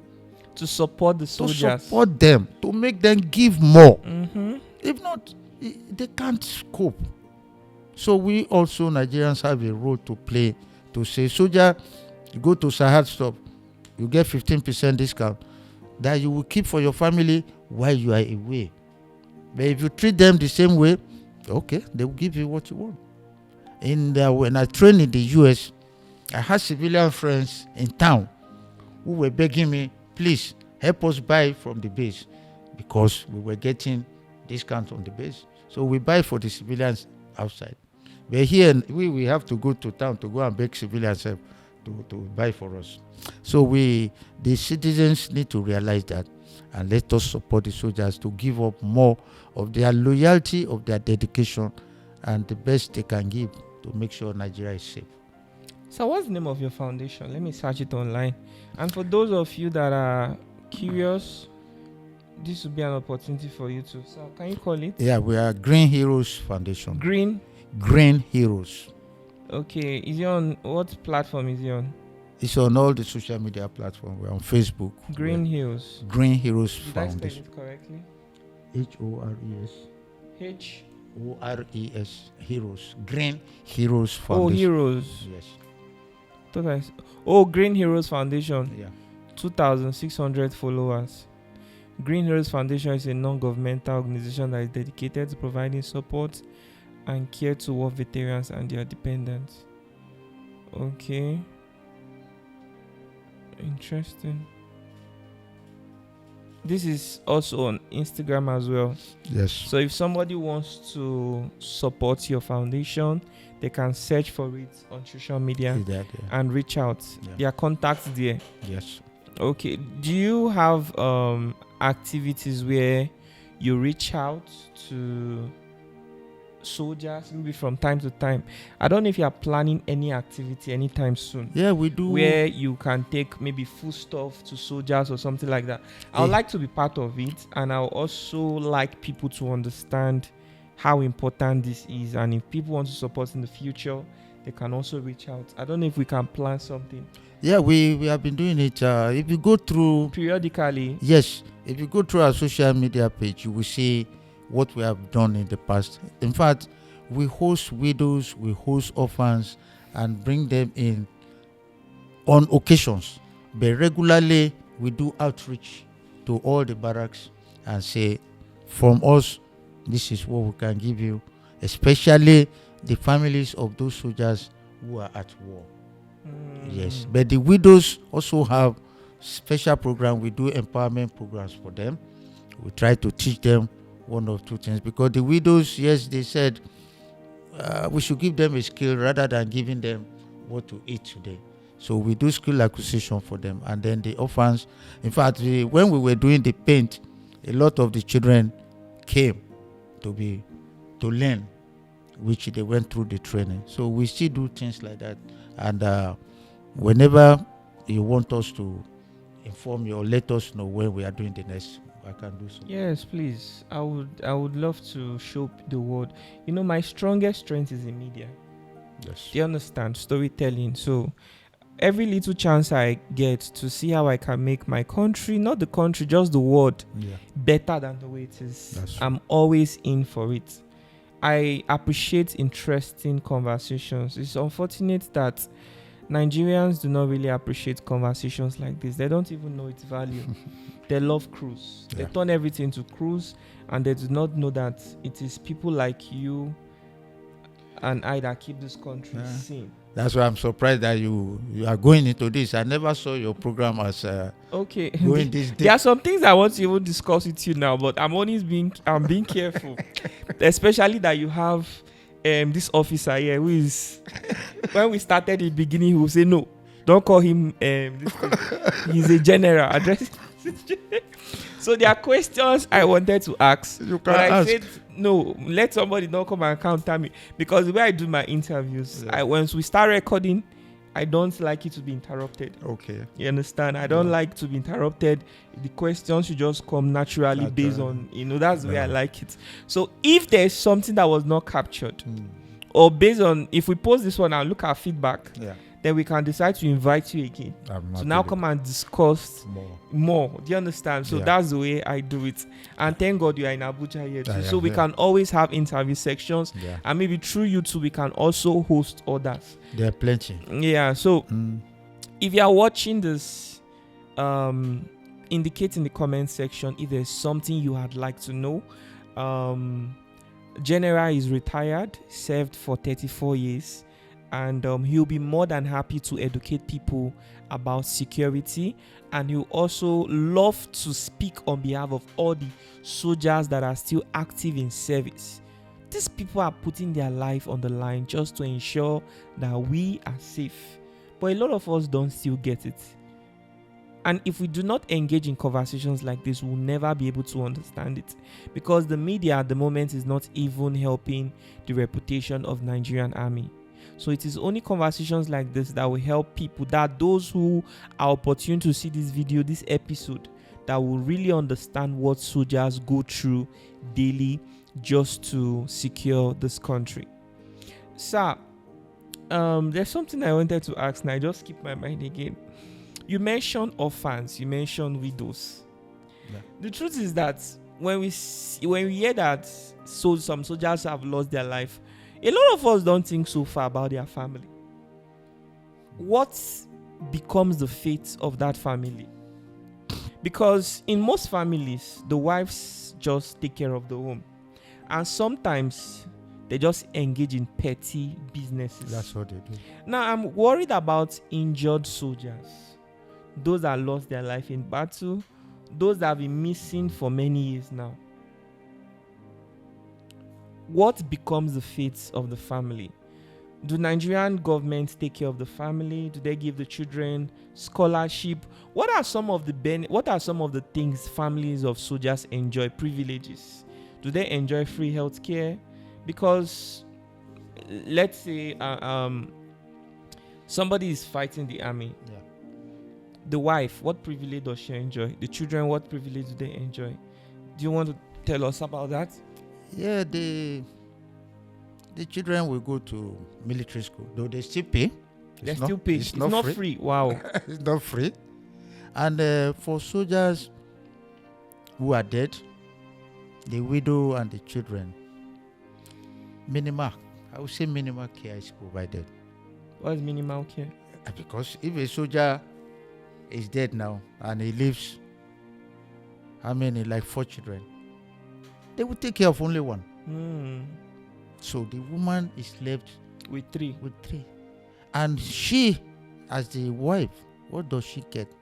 To support the soldiers. To support them. To make them give more. Mm-hmm. If not, they can't cope. So we also, Nigerians, have a role to play to say, soldier, you go to Sahad stop, you get 15% discount that you will keep for your family while you are away. But if you treat them the same way, okay, they will give you what you want. When I trained in the US, I had civilian friends in town who were begging me, please help us buy from the base because we were getting discount on the base. So we buy for the civilians outside. But here, we have to go to town to go and beg civilians help to buy for us. So the citizens need to realize that, and let us support the soldiers to give up more of their loyalty, of their dedication, and the best they can give to make sure Nigeria is safe. So what's the name of your foundation? Let me search it online. And for those of you that are curious, this will be an opportunity for you to. So can you call it? Yeah, we are Green Heroes Foundation. Green Heroes. Okay. Is it on what platform is it on? It's on all the social media platforms. We're on Facebook. Green Heroes. Green Heroes Did I spell Foundation. it correctly? HORES. H. ORES. Heroes. Green Heroes Foundation. Oh, Heroes. Yes. Green Heroes Foundation. Yeah. 2,600 followers. Green Heroes Foundation is a non-governmental organization that is dedicated to providing support and care to war veterans and their dependents. Okay. Interesting. This is also on Instagram as well. Yes. So if somebody wants to support your foundation, they can search for it on social media and reach out. Yeah. Their contacts there. Yes. Okay. Do you have activities where you reach out to soldiers maybe from time to time? I don't know if you are planning any activity anytime soon. Yeah, we do. Where you can take maybe food stuff to soldiers or something like that. I would like to be part of it, and I would also like people to understand how important this is, and if people want to support in the future, they can also reach out. I don't know if we can plan something. Yeah, we have been doing it. If you go through periodically. Yes, if you go through our social media page, you will see what we have done in the past. In fact, we host widows, we host orphans, and bring them in on occasions. But regularly, we do outreach to all the barracks and say, from us, this is what we can give you, especially the families of those soldiers who are at war. Yes, but the widows also have special program. We do empowerment programs for them. We try to teach them one or two things, because the widows, yes, they said we should give them a skill rather than giving them what to eat today. So we do skill acquisition for them. And then the orphans, in fact, when we were doing the paint, a lot of the children came to learn, which they went through the training. So we still do things like that. And whenever you want us to inform you or let us know when we are doing the next, I can do so. Yes, please. I would love to show the world. You know, my strongest strength is in media. Yes. Do you understand? Storytelling. So every little chance I get to see how I can make my country, not the country, just the world, better than the way it is, I'm always in for it. I appreciate interesting conversations. It's unfortunate that Nigerians do not really appreciate conversations like this. They don't even know its value. They love cruise. They turn everything to cruise, and they do not know that it is people like you and I that keep this country sane. That's why I'm surprised that you are going into this. I never saw your program as going this deep. There are some things I want to even discuss with you now, but I'm being careful, especially that you have this officer here who is, when we started in the beginning, he will say no, don't call him this thing. He's a general. Address. So there are questions I wanted to ask. But I said no, let somebody not come and counter me, because the way I do my interviews, once we start recording, I don't like it to be interrupted. Okay. You understand? I don't like to be interrupted. The questions should just come naturally based on, that's the way I like it. So if there's something that was not captured, or based on, if we post this one and look at feedback, then we can decide to invite you again. So now come and discuss more. Do you understand? So that's the way I do it. And thank God you are in Abuja here too. So we can always have interview sections. And maybe through YouTube, we can also host others. There are plenty. Yeah. So if you are watching this, indicate in the comment section if there's something you would like to know. General is retired, served for 34 years. And he'll be more than happy to educate people about security, and he'll also love to speak on behalf of all the soldiers that are still active in service. These people are putting their life on the line just to ensure that we are safe, but a lot of us don't still get it. And if we do not engage in conversations like this, we'll never be able to understand it, because the media at the moment is not even helping the reputation of Nigerian Army. So it is only conversations like this that will help people, that those who are opportune to see this video, this episode, that will really understand what soldiers go through daily just to secure this country. Sir, there's something I wanted to ask and I just skipped my mind again. You mentioned orphans, you mentioned widows. Yeah. The truth is that when we hear that some soldiers have lost their life, a lot of us don't think so far about their family. What becomes the fate of that family? Because in most families, the wives just take care of the home, and sometimes they just engage in petty businesses. That's what they do. Now, I'm worried about injured soldiers, those that lost their life in battle, those that have been missing for many years now. What becomes the fate of the family? Do Nigerian government take care of the family? Do they give the children scholarship? What are some of the things families of soldiers enjoy? Privileges? Do they enjoy free health care? Because let's say somebody is fighting the army. Yeah. The wife, what privilege does she enjoy? The children, what privilege do they enjoy? Do you want to tell us about that? Yeah, the children will go to military school, though they still pay. They still pay. It's not free. Wow. It's not free. And for soldiers who are dead, the widow and the children, I would say minimal care is provided. What is minimal care? Because if a soldier is dead now and he leaves, like 4 children, they will take care of only one. So the woman is left with 3. And she, as the wife, what does she get?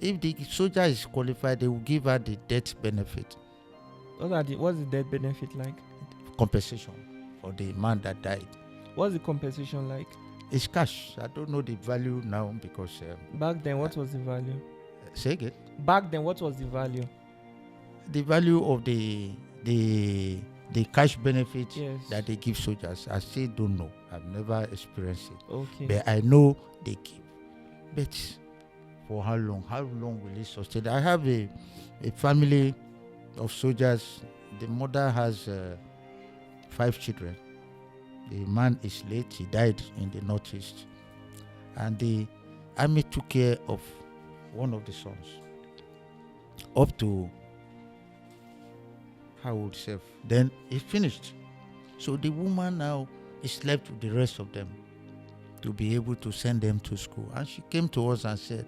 If the soldier is qualified, they will give her the death benefit. What's the death benefit like? Compensation for the man that died. What's the compensation like? It's cash. I don't know the value now because... back then, what was the value? Say again? Back then, what was the value? The value of the cash benefit that they give soldiers, I still don't know. I've never experienced it. Okay. But I know they give. But for how long? How long will it sustain? I have a family of soldiers. The mother has 5 children. The man is late. He died in the northeast. And the army took care of one of the sons. Up to how old self. Then it finished. So the woman now is left with the rest of them to be able to send them to school. And she came to us and said,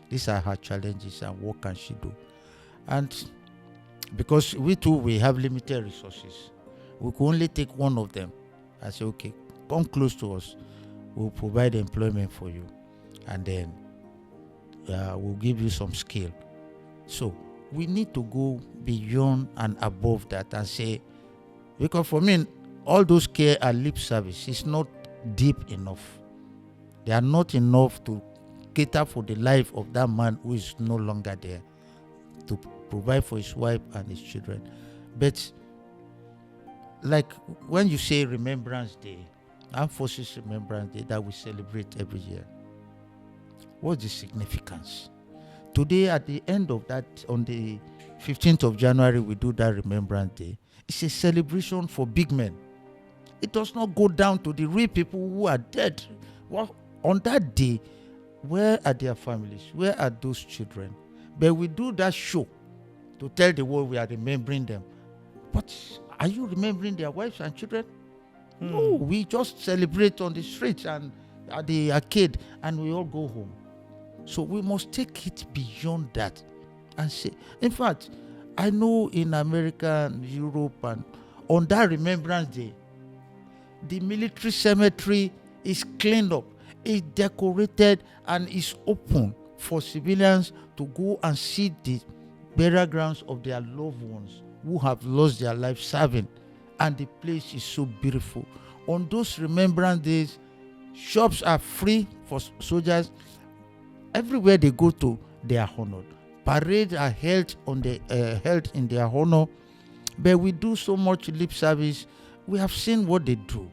these are her challenges and what can she do? And because we have limited resources, we could only take one of them. I said, okay, come close to us. We'll provide employment for you. And then we'll give you some skill. So we need to go beyond and above that and say, because for me, all those care and lip service is not deep enough. They are not enough to cater for the life of that man who is no longer there, to provide for his wife and his children. But like when you say Remembrance Day, Armed Forces Remembrance Day that we celebrate every year, what's the significance? Today, at the end of that, on the 15th of January, we do that Remembrance Day. It's a celebration for big men. It does not go down to the real people who are dead. Well, on that day, where are their families? Where are those children? But we do that show to tell the world we are remembering them. But are you remembering their wives and children? No, we just celebrate on the streets and at the arcade and we all go home. So we must take it beyond that and say, in fact, I know in America and Europe and on that Remembrance Day, the military cemetery is cleaned up, is decorated and is open for civilians to go and see the burial grounds of their loved ones who have lost their life serving. And the place is so beautiful. On those Remembrance Days, shops are free for soldiers. Everywhere they go to, they are honored. Parades are held in their honor. But we do so much lip service. We have seen what they do.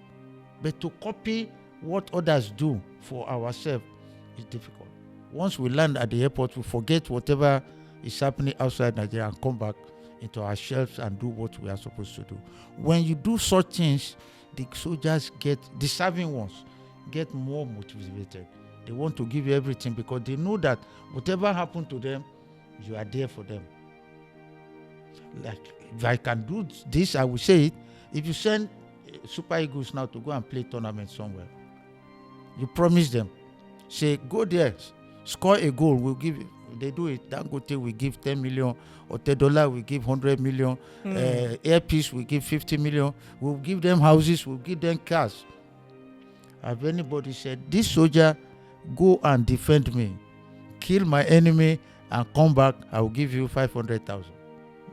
But to copy what others do for ourselves is difficult. Once we land at the airport, we forget whatever is happening outside Nigeria and come back into our shelves and do what we are supposed to do. When you do such things, the soldiers the serving ones get more motivated. They want to give you everything because they know that whatever happened to them, you are there for them. Like, if I can do this, I will say it. If you send Super Eagles now to go and play tournament somewhere, you promise them, say, go there, score a goal, we'll give you. They do it. Dangote will give 10 million, or $10 will give 100 million, Airpeace will give 50 million. We'll give them houses, we'll give them cars. Have anybody said, this soldier, go and defend me, kill my enemy, and come back, I will give you 500,000?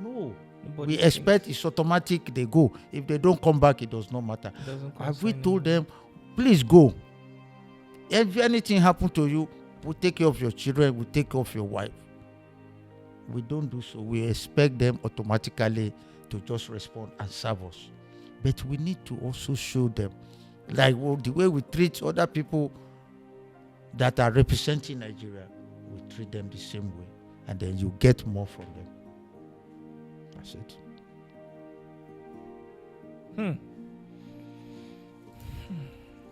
No. We expect it's automatic, they go. If they don't come back, it does not matter. Have we told them, please go? If anything happen to you, we'll take care of your children, we'll take care of your wife. We don't do so. We expect them automatically to just respond and serve us. But we need to also show them, like the way we treat other people that are representing Nigeria, we treat them the same way, and then you get more from them. That's it.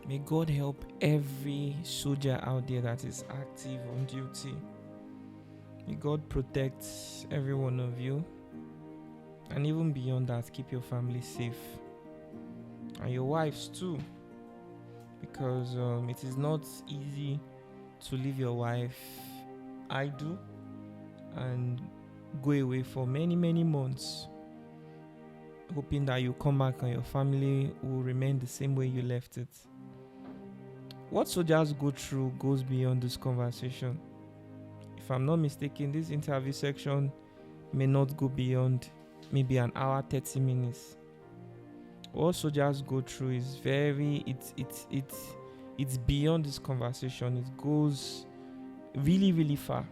May God help every soldier out there that is active on duty. May God protect every one of you. And even beyond that, keep your family safe. And your wives too. Because it is not easy to leave your wife idle and go away for many, many months, hoping that you come back and your family will remain the same way you left it. What soldiers go through goes beyond this conversation. If I'm not mistaken, this interview section may not go beyond maybe an hour, 30 minutes. What soldiers go through is it's beyond this conversation. It goes really, really far.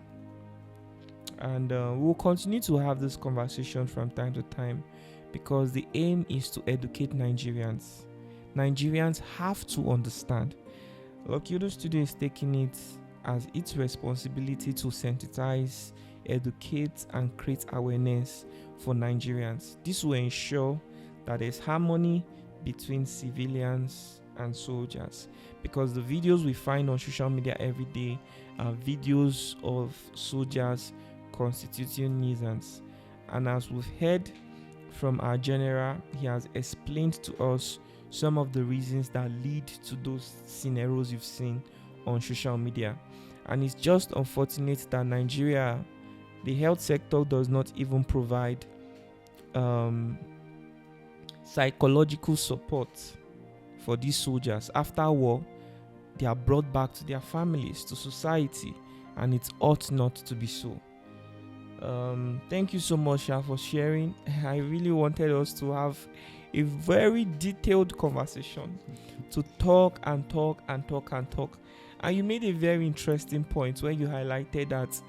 And we'll continue to have this conversation from time to time, because the aim is to educate Nigerians. Nigerians have to understand. Lokido Studio is taking it as its responsibility to sensitize, educate, and create awareness for Nigerians. This will ensure that there's harmony between civilians and soldiers, because the videos we find on social media every day are videos of soldiers constituting nuisance. And as we've heard from our general, he has explained to us some of the reasons that lead to those scenarios you've seen on social media. And it's just unfortunate that Nigeria, the health sector, does not even provide psychological support for these soldiers. After war, they are brought back to their families, to society, and it ought not to be so. Thank you so much, Sha, for sharing. I really wanted us to have a very detailed conversation, to talk and talk and talk and talk. And you made a very interesting point when you highlighted that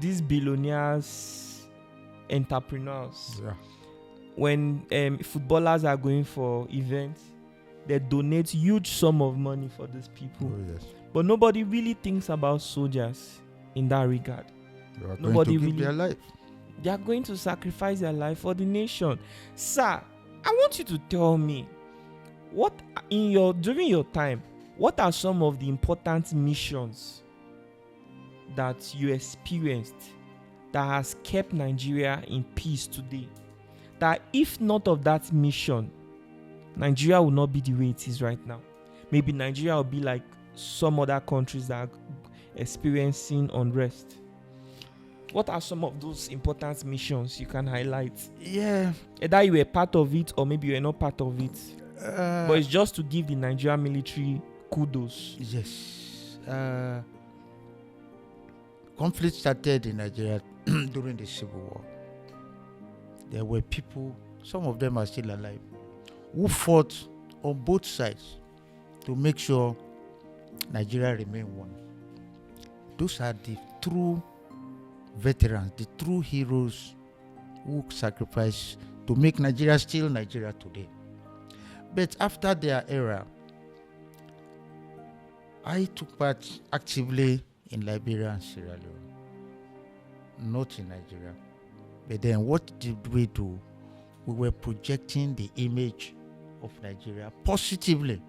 these billionaires, entrepreneurs, when footballers are going for events, they donate huge sum of money for these people. Oh, yes. But nobody really thinks about soldiers in that regard. They are going to give their life. They are going to sacrifice their life for the nation. Sir, I want you to tell me, during your time, what are some of the important missions that you experienced that has kept Nigeria in peace today? That if not of that mission, Nigeria will not be the way it is right now. Maybe Nigeria will be like some other countries that are experiencing unrest. What are some of those important missions you can highlight? Yeah. Either you were part of it or maybe you were not part of it. But it's just to give the Nigerian military kudos. Yes. Conflict started in Nigeria during the Civil War. There were people, some of them are still alive, who fought on both sides to make sure Nigeria remained one. Those are the true veterans, the true heroes who sacrificed to make Nigeria still Nigeria today. But after their era, I took part actively in Liberia and Sierra Leone, not in Nigeria. But then what did we do? We were projecting the image of Nigeria positively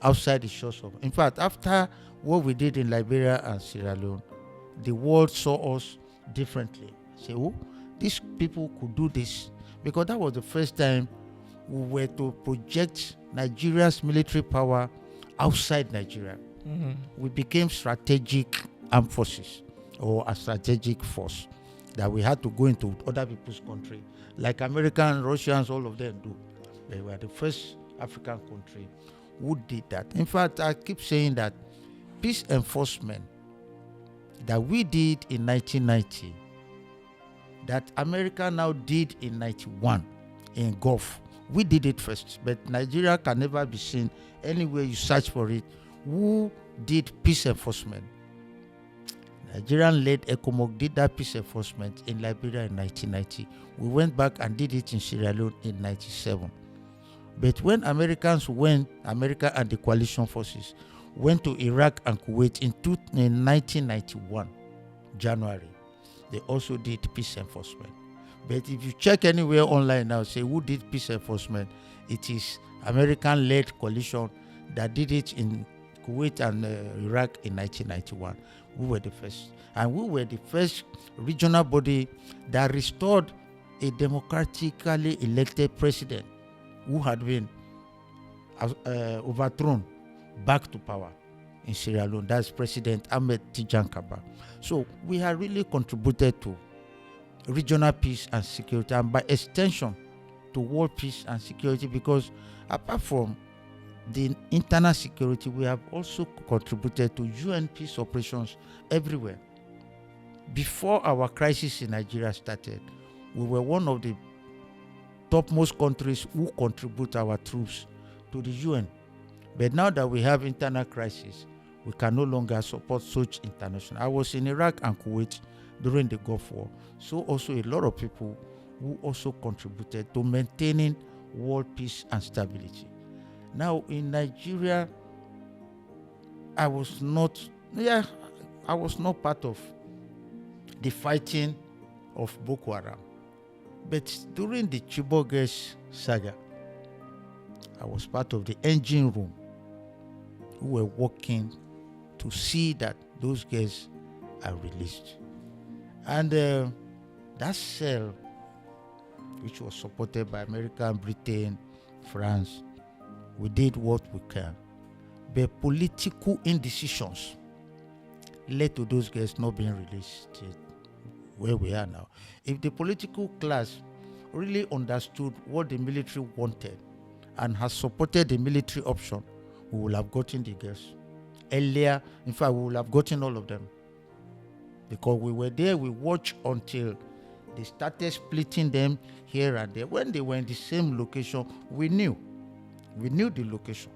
outside the shores of. In fact, after what we did in Liberia and Sierra Leone, the world saw us differently. Say, oh, these people could do this, because that was the first time we were to project Nigeria's military power outside Nigeria. Mm-hmm. We became strategic armed forces, or a strategic force that we had to go into other people's country, like Americans, Russians, all of them do. They were the first African country who did that. In fact, I keep saying that peace enforcement that we did in 1990, that America now did in 91 in Gulf, we did it first. But Nigeria can never be seen anywhere you search for it. Who did peace enforcement? Nigerian-led Air Commodore did that peace enforcement in Liberia in 1990. We went back and did it in Sierra Leone in 97. But when America and the coalition forces went to Iraq and Kuwait in 1991, January, they also did peace enforcement. But if you check anywhere online now, say who did peace enforcement, it is American-led coalition that did it in Kuwait and Iraq in 1991. We were the first. And we were the first regional body that restored a democratically elected president who had been overthrown back to power in Sierra Leone. That's President Ahmed Tijan Kaba. So we have really contributed to regional peace and security, and by extension to world peace and security, because apart from the internal security, we have also contributed to UN peace operations everywhere. Before our crisis in Nigeria started, we were one of the topmost countries who contribute our troops to the UN. But now that we have internal crisis, we can no longer support such international. I was in Iraq and Kuwait during the Gulf War. So also a lot of people who also contributed to maintaining world peace and stability. Now in Nigeria, I was not part of the fighting of Boko Haram. But during the Chibok girls saga, I was part of the engine room who were working to see that those girls are released. And that cell, which was supported by America, Britain, France, we did what we can. But political indecisions led to those girls not being released where we are now. If the political class really understood what the military wanted and has supported the military option, we will have gotten the girls earlier. In fact, we will have gotten all of them. Because we were there, we watched until they started splitting them here and there. When they were in the same location, we knew the location.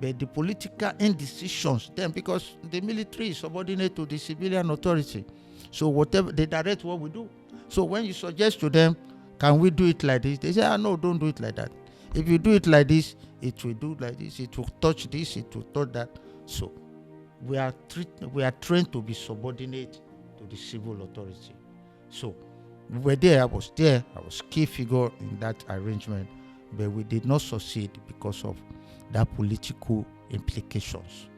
But the political indecisions then, because the military is subordinate to the civilian authority, so whatever they direct what we do. So when you suggest to them, can we do it like this? They say, no, don't do it like that. If you do it like this, it will do like this. It will touch this. It will touch that. So we are trained to be subordinate to the civil authority. So we were there. I was there. I was key figure in that arrangement, but we did not succeed because of that political implications.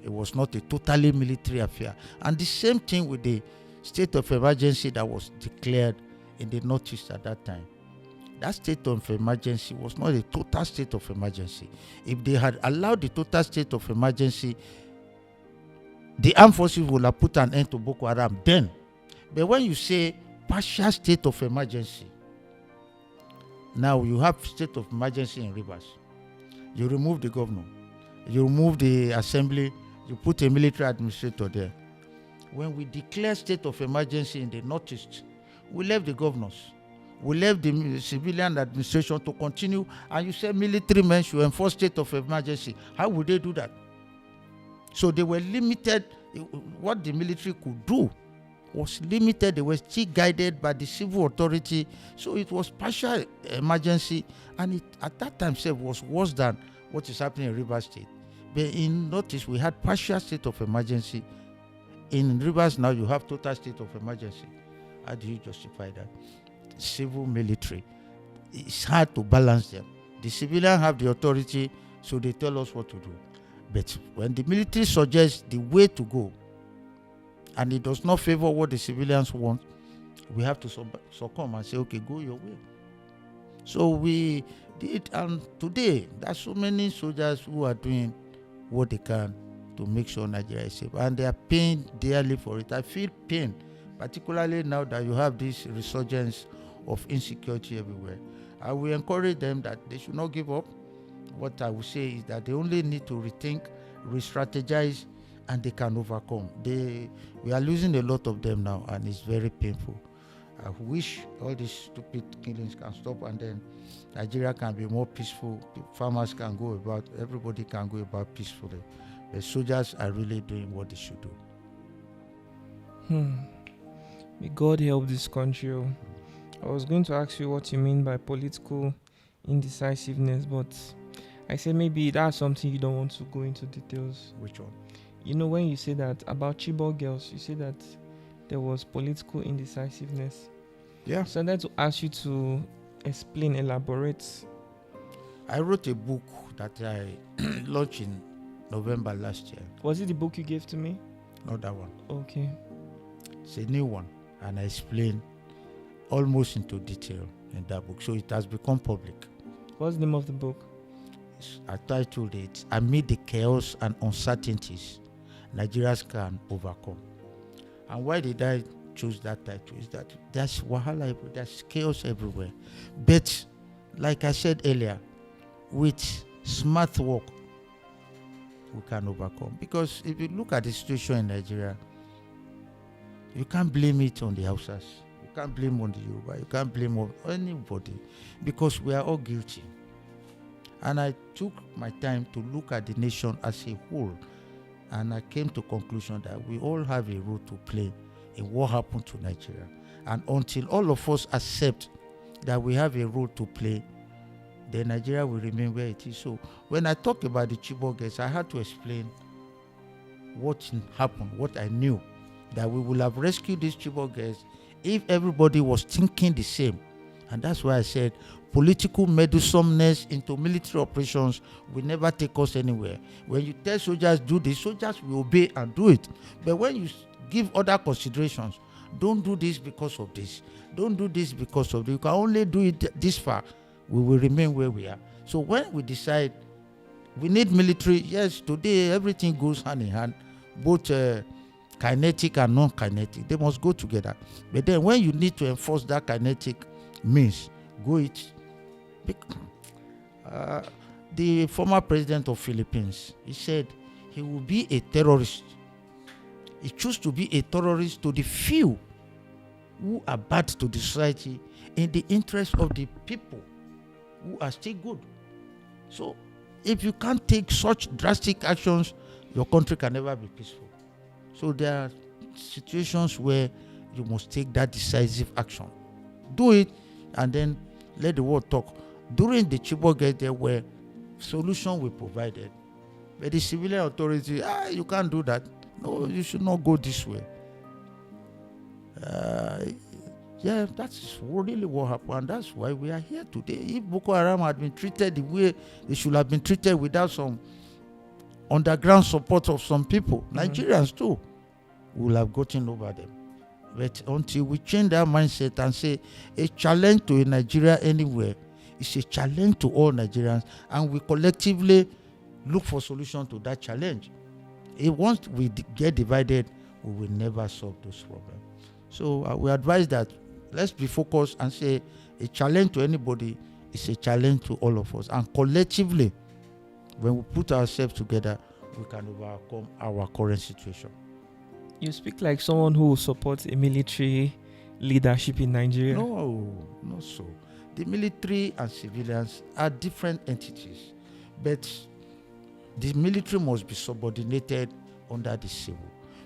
It was not a totally military affair. And the same thing with the state of emergency that was declared in the Northeast at that time. That state of emergency was not a total state of emergency. If they had allowed the total state of emergency, the armed forces would have put an end to Boko Haram then. But when you say partial state of emergency, now you have state of emergency in Rivers. You remove the governor. You remove the assembly. You put a military administrator there. When we declare state of emergency in the Northeast, we left the governors. We left the civilian administration to continue, and you say military men should enforce state of emergency. How would they do that? So they were limited. What the military could do was limited. They were still guided by the civil authority. So it was partial emergency, and it at that time was worse than what is happening in Rivers State. But in notice, we had partial state of emergency. In Rivers now, you have total state of emergency. How do you justify that? Civil, military. It's hard to balance them. The civilians have the authority, so they tell us what to do. But when the military suggests the way to go, and it does not favor what the civilians want, we have to succumb and say, okay, go your way. So we did, and today, there's so many soldiers who are doing what they can to make sure Nigeria is safe, and they are paying dearly for it. I feel pain, particularly now that you have this resurgence of insecurity everywhere. I will encourage them that they should not give up. What I will say is that they only need to rethink, re-strategize, and they can overcome. We are losing a lot of them now, and it's very painful. I wish all these stupid killings can stop, and then Nigeria can be more peaceful. Farmers can go about, everybody can go about peacefully. The soldiers are really doing what they should do. May God help this country. I was going to ask you what you mean by political indecisiveness, but I said maybe that's something you don't want to go into details. Which one? You know, when you say that about Chibok girls, you say that there was political indecisiveness. Yeah. So I'd like to ask you to explain, elaborate. I wrote a book that I launched in November last year. Was it the book you gave to me? Not that one. Okay. It's a new one, and I explain almost into detail in that book. So it has become public. What's the name of the book? I titled it, Amid the Chaos and Uncertainties Nigerians Can Overcome. And why did I choose that title? Is that there's wahala, there's chaos everywhere. But like I said earlier, with smart work, we can overcome. Because if you look at the situation in Nigeria, you can't blame it on the Hausas. You can't blame on the Yoruba. You can't blame on anybody, because we are all guilty. And I took my time to look at the nation as a whole, and I came to conclusion that we all have a role to play in what happened to Nigeria. And until all of us accept that we have a role to play, then Nigeria will remain where it is. So when I talk about the Chibok girls, I had to explain what happened, what I knew, that we would have rescued these Chibok girls if everybody was thinking the same. And that's why I said political meddlesomeness into military operations will never take us anywhere. When you tell soldiers do this, soldiers will obey and do it. But when you give other considerations, don't do this because of this, don't do this because of this, you can only do it this far, we will remain where we are. So when we decide we need military, yes, today everything goes hand in hand, both kinetic and non-kinetic, they must go together. But then when you need to enforce that kinetic means, go it. The former president of Philippines, he said he will be a terrorist. He chose to be a terrorist to the few who are bad to the society in the interest of the people who are still good. So if you can't take such drastic actions, your country can never be peaceful. So there are situations where you must take that decisive action. Do it, and then let the world talk. During the Chibok girls, there were solutions we provided. But the civilian authority, you can't do that. No, you should not go this way. Yeah, that's really what happened. And that's why we are here today. If Boko Haram had been treated the way they should have been treated without some underground support of some people, Nigerians too, will have gotten over them. But until we change that mindset and say a challenge to a Nigeria anywhere is a challenge to all Nigerians, and we collectively look for solution to that challenge. Once we get divided, we will never solve those problems. So we advise that let's be focused and say a challenge to anybody is a challenge to all of us. And collectively, when we put ourselves together, we can overcome our current situation. You speak like someone who supports a military leadership in Nigeria. No, not so. The military and civilians are different entities, but the military must be subordinated under the civil.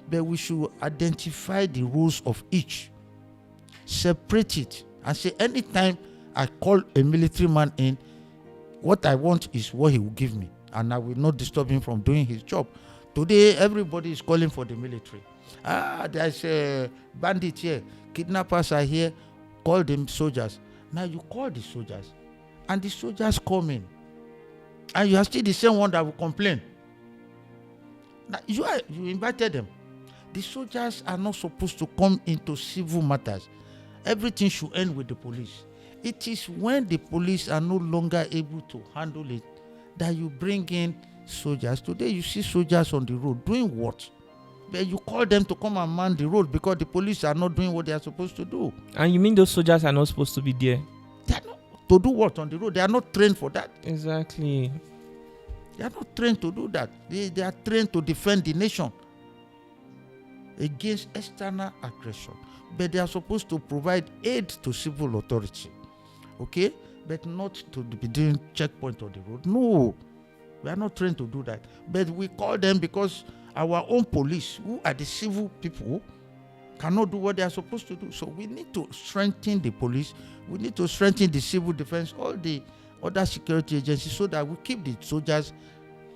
But we should identify the rules of each, separate it, and say anytime I call a military man in, what I want is what he will give me. and I will not disturb him from doing his job. Today, everybody is calling for the military. There's a bandit here, kidnappers are here, call them soldiers. Now you call the soldiers, and the soldiers come in, and you are still the same one that will complain. Now you invited them. The soldiers are not supposed to come into civil matters. Everything should end with the police. It is when the police are no longer able to handle it that you bring in soldiers. Today you see soldiers on the road doing what? But you call them to come and man the road because the police are not doing what they are supposed to do. And you mean those soldiers are not supposed to be there? They are not to do what on the road? They are not trained for that. Exactly. They are not trained to do that. They are trained to defend the nation against external aggression. But they are supposed to provide aid to civil authority. Okay? But not to be doing checkpoint on the road. No. We are not trained to do that. But we call them because our own police, who are the civil people, cannot do what they are supposed to do. So we need to strengthen the police. We need to strengthen the civil defense, all the other security agencies, so that we keep the soldiers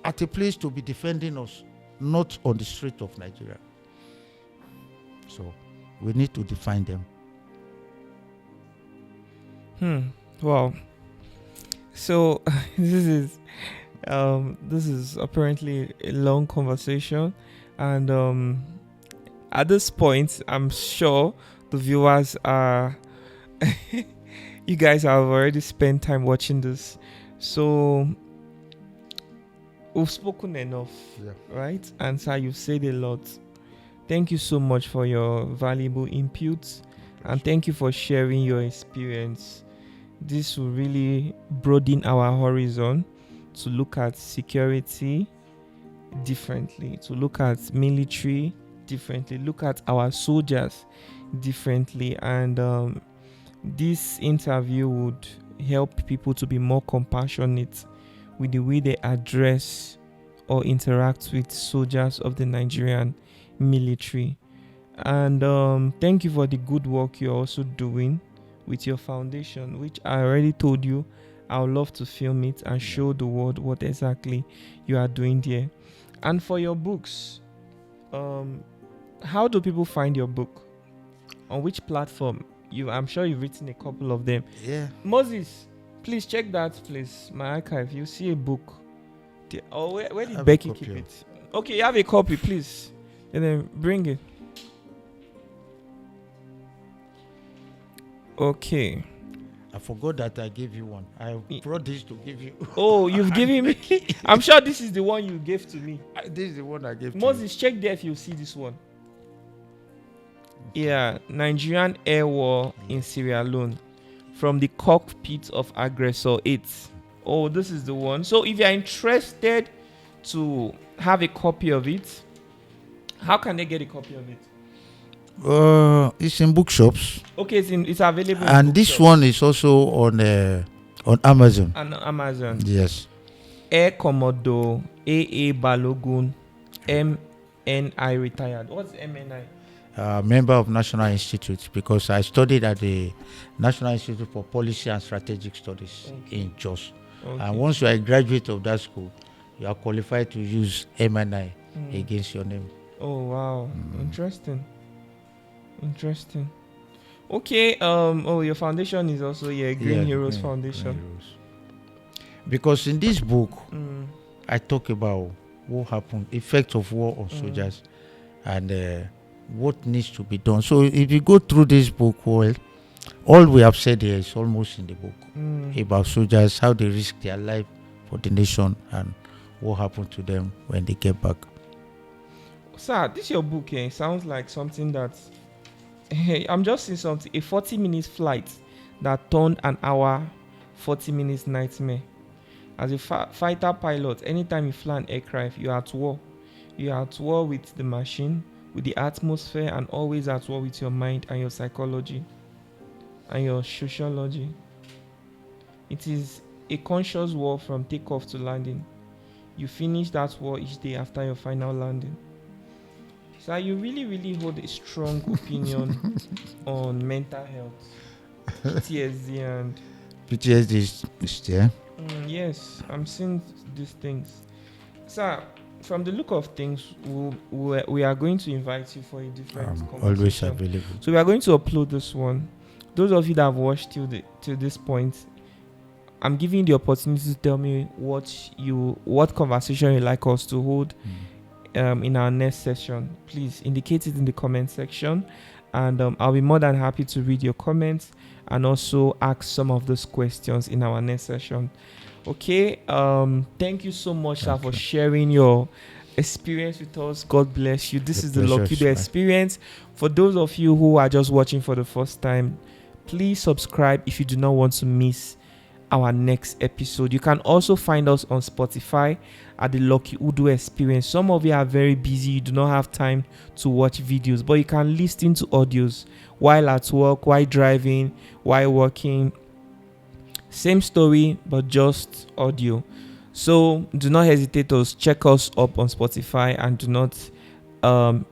at a place to be defending us, not on the street of Nigeria. So we need to define them. Wow. So this is apparently a long conversation, and at this point, I'm sure the viewers are. You guys have already spent time watching this, so we've spoken enough, right? And sir, you've said a lot. Thank you so much for your valuable inputs, and thank you for sharing your experience. This will really broaden our horizon to look at security differently, to look at military differently, look at our soldiers differently, and this interview would help people to be more compassionate with the way they address or interact with soldiers of the Nigerian military. And thank you for the good work you're also doing with your foundation, which I already told you I would love to film it and show the world what exactly you are doing there. And for your books, how do people find your book? On which platform? I'm sure you've written a couple of them. Yeah. Moses, please check that place, my archive. You see a book. Where did Becky keep it? Okay, you have a copy, please. And then bring it. Okay. I forgot that I gave you one. I brought this to give you. Oh, you've given me. I'm sure this is the one you gave to me. This is the one I gave to you. Moses, check there if you see this one. Yeah, Nigerian Air War in Sierra Leone, from the cockpit of aggressor 8. Oh, this is the one. So if you are interested to have a copy of it, how can they get a copy of it? It's in bookshops. Okay, it's available. And this one is also on Amazon. On Amazon. Yes. Air Commodore AA Balogun MNI retired. What's MNI? Member of National Institute, because I studied at the National Institute for Policy and Strategic Studies in Jos. Okay. And once you are a graduate of that school, you are qualified to use MNI against your name. Oh wow, interesting. Okay, your foundation is also Green Heroes Foundation. Green Heroes. Because in this book, I talk about what happened, effect of war on soldiers, and what needs to be done. So if you go through this book, well, all we have said here is almost in the book about soldiers, how they risk their life for the nation, and what happened to them when they get back. Sir, this your book sounds like something that I'm just seeing something, a 40 minutes flight that turned an hour 40 minutes nightmare. As a fighter pilot, anytime you fly an aircraft, you're at war. You're at war with the machine, with the atmosphere, and always at war with your mind and your psychology and your sociology. It is a conscious war from takeoff to landing. You finish that war each day after your final landing. So you really, really hold a strong opinion on mental health, PTSD, and PTSD is there. Yes, I'm seeing these things. Sir, from the look of things, we are going to invite you for a different Always conversation. available. So we are going to upload this one. Those of you that have watched till this point, I'm giving you the opportunity to tell me what conversation you like us to hold in our next session. Please indicate it in the comment section, and I'll be more than happy to read your comments and also ask some of those questions in our next session. Okay. Thank you so much, sir, for sharing your experience with us. God bless you. This is the Lokido experience. For those of you who are just watching for the first time, please subscribe if you do not want to miss our next episode. You can also find us on Spotify at the Lucky Udo Experience. Some of you are very busy, you do not have time to watch videos, but you can listen to audios while at work, while driving, while working. Same story, but just audio. So do not hesitate to check us up on Spotify, and do not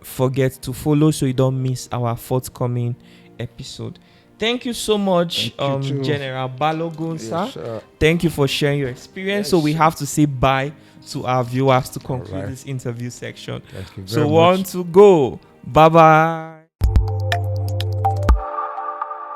forget to follow so you don't miss our forthcoming episode. Thank you so much, General Balogun, sir. Thank you for sharing your experience. So we have to say bye to our viewers to conclude this interview section. Thank you very so much. 1 to go. Bye bye.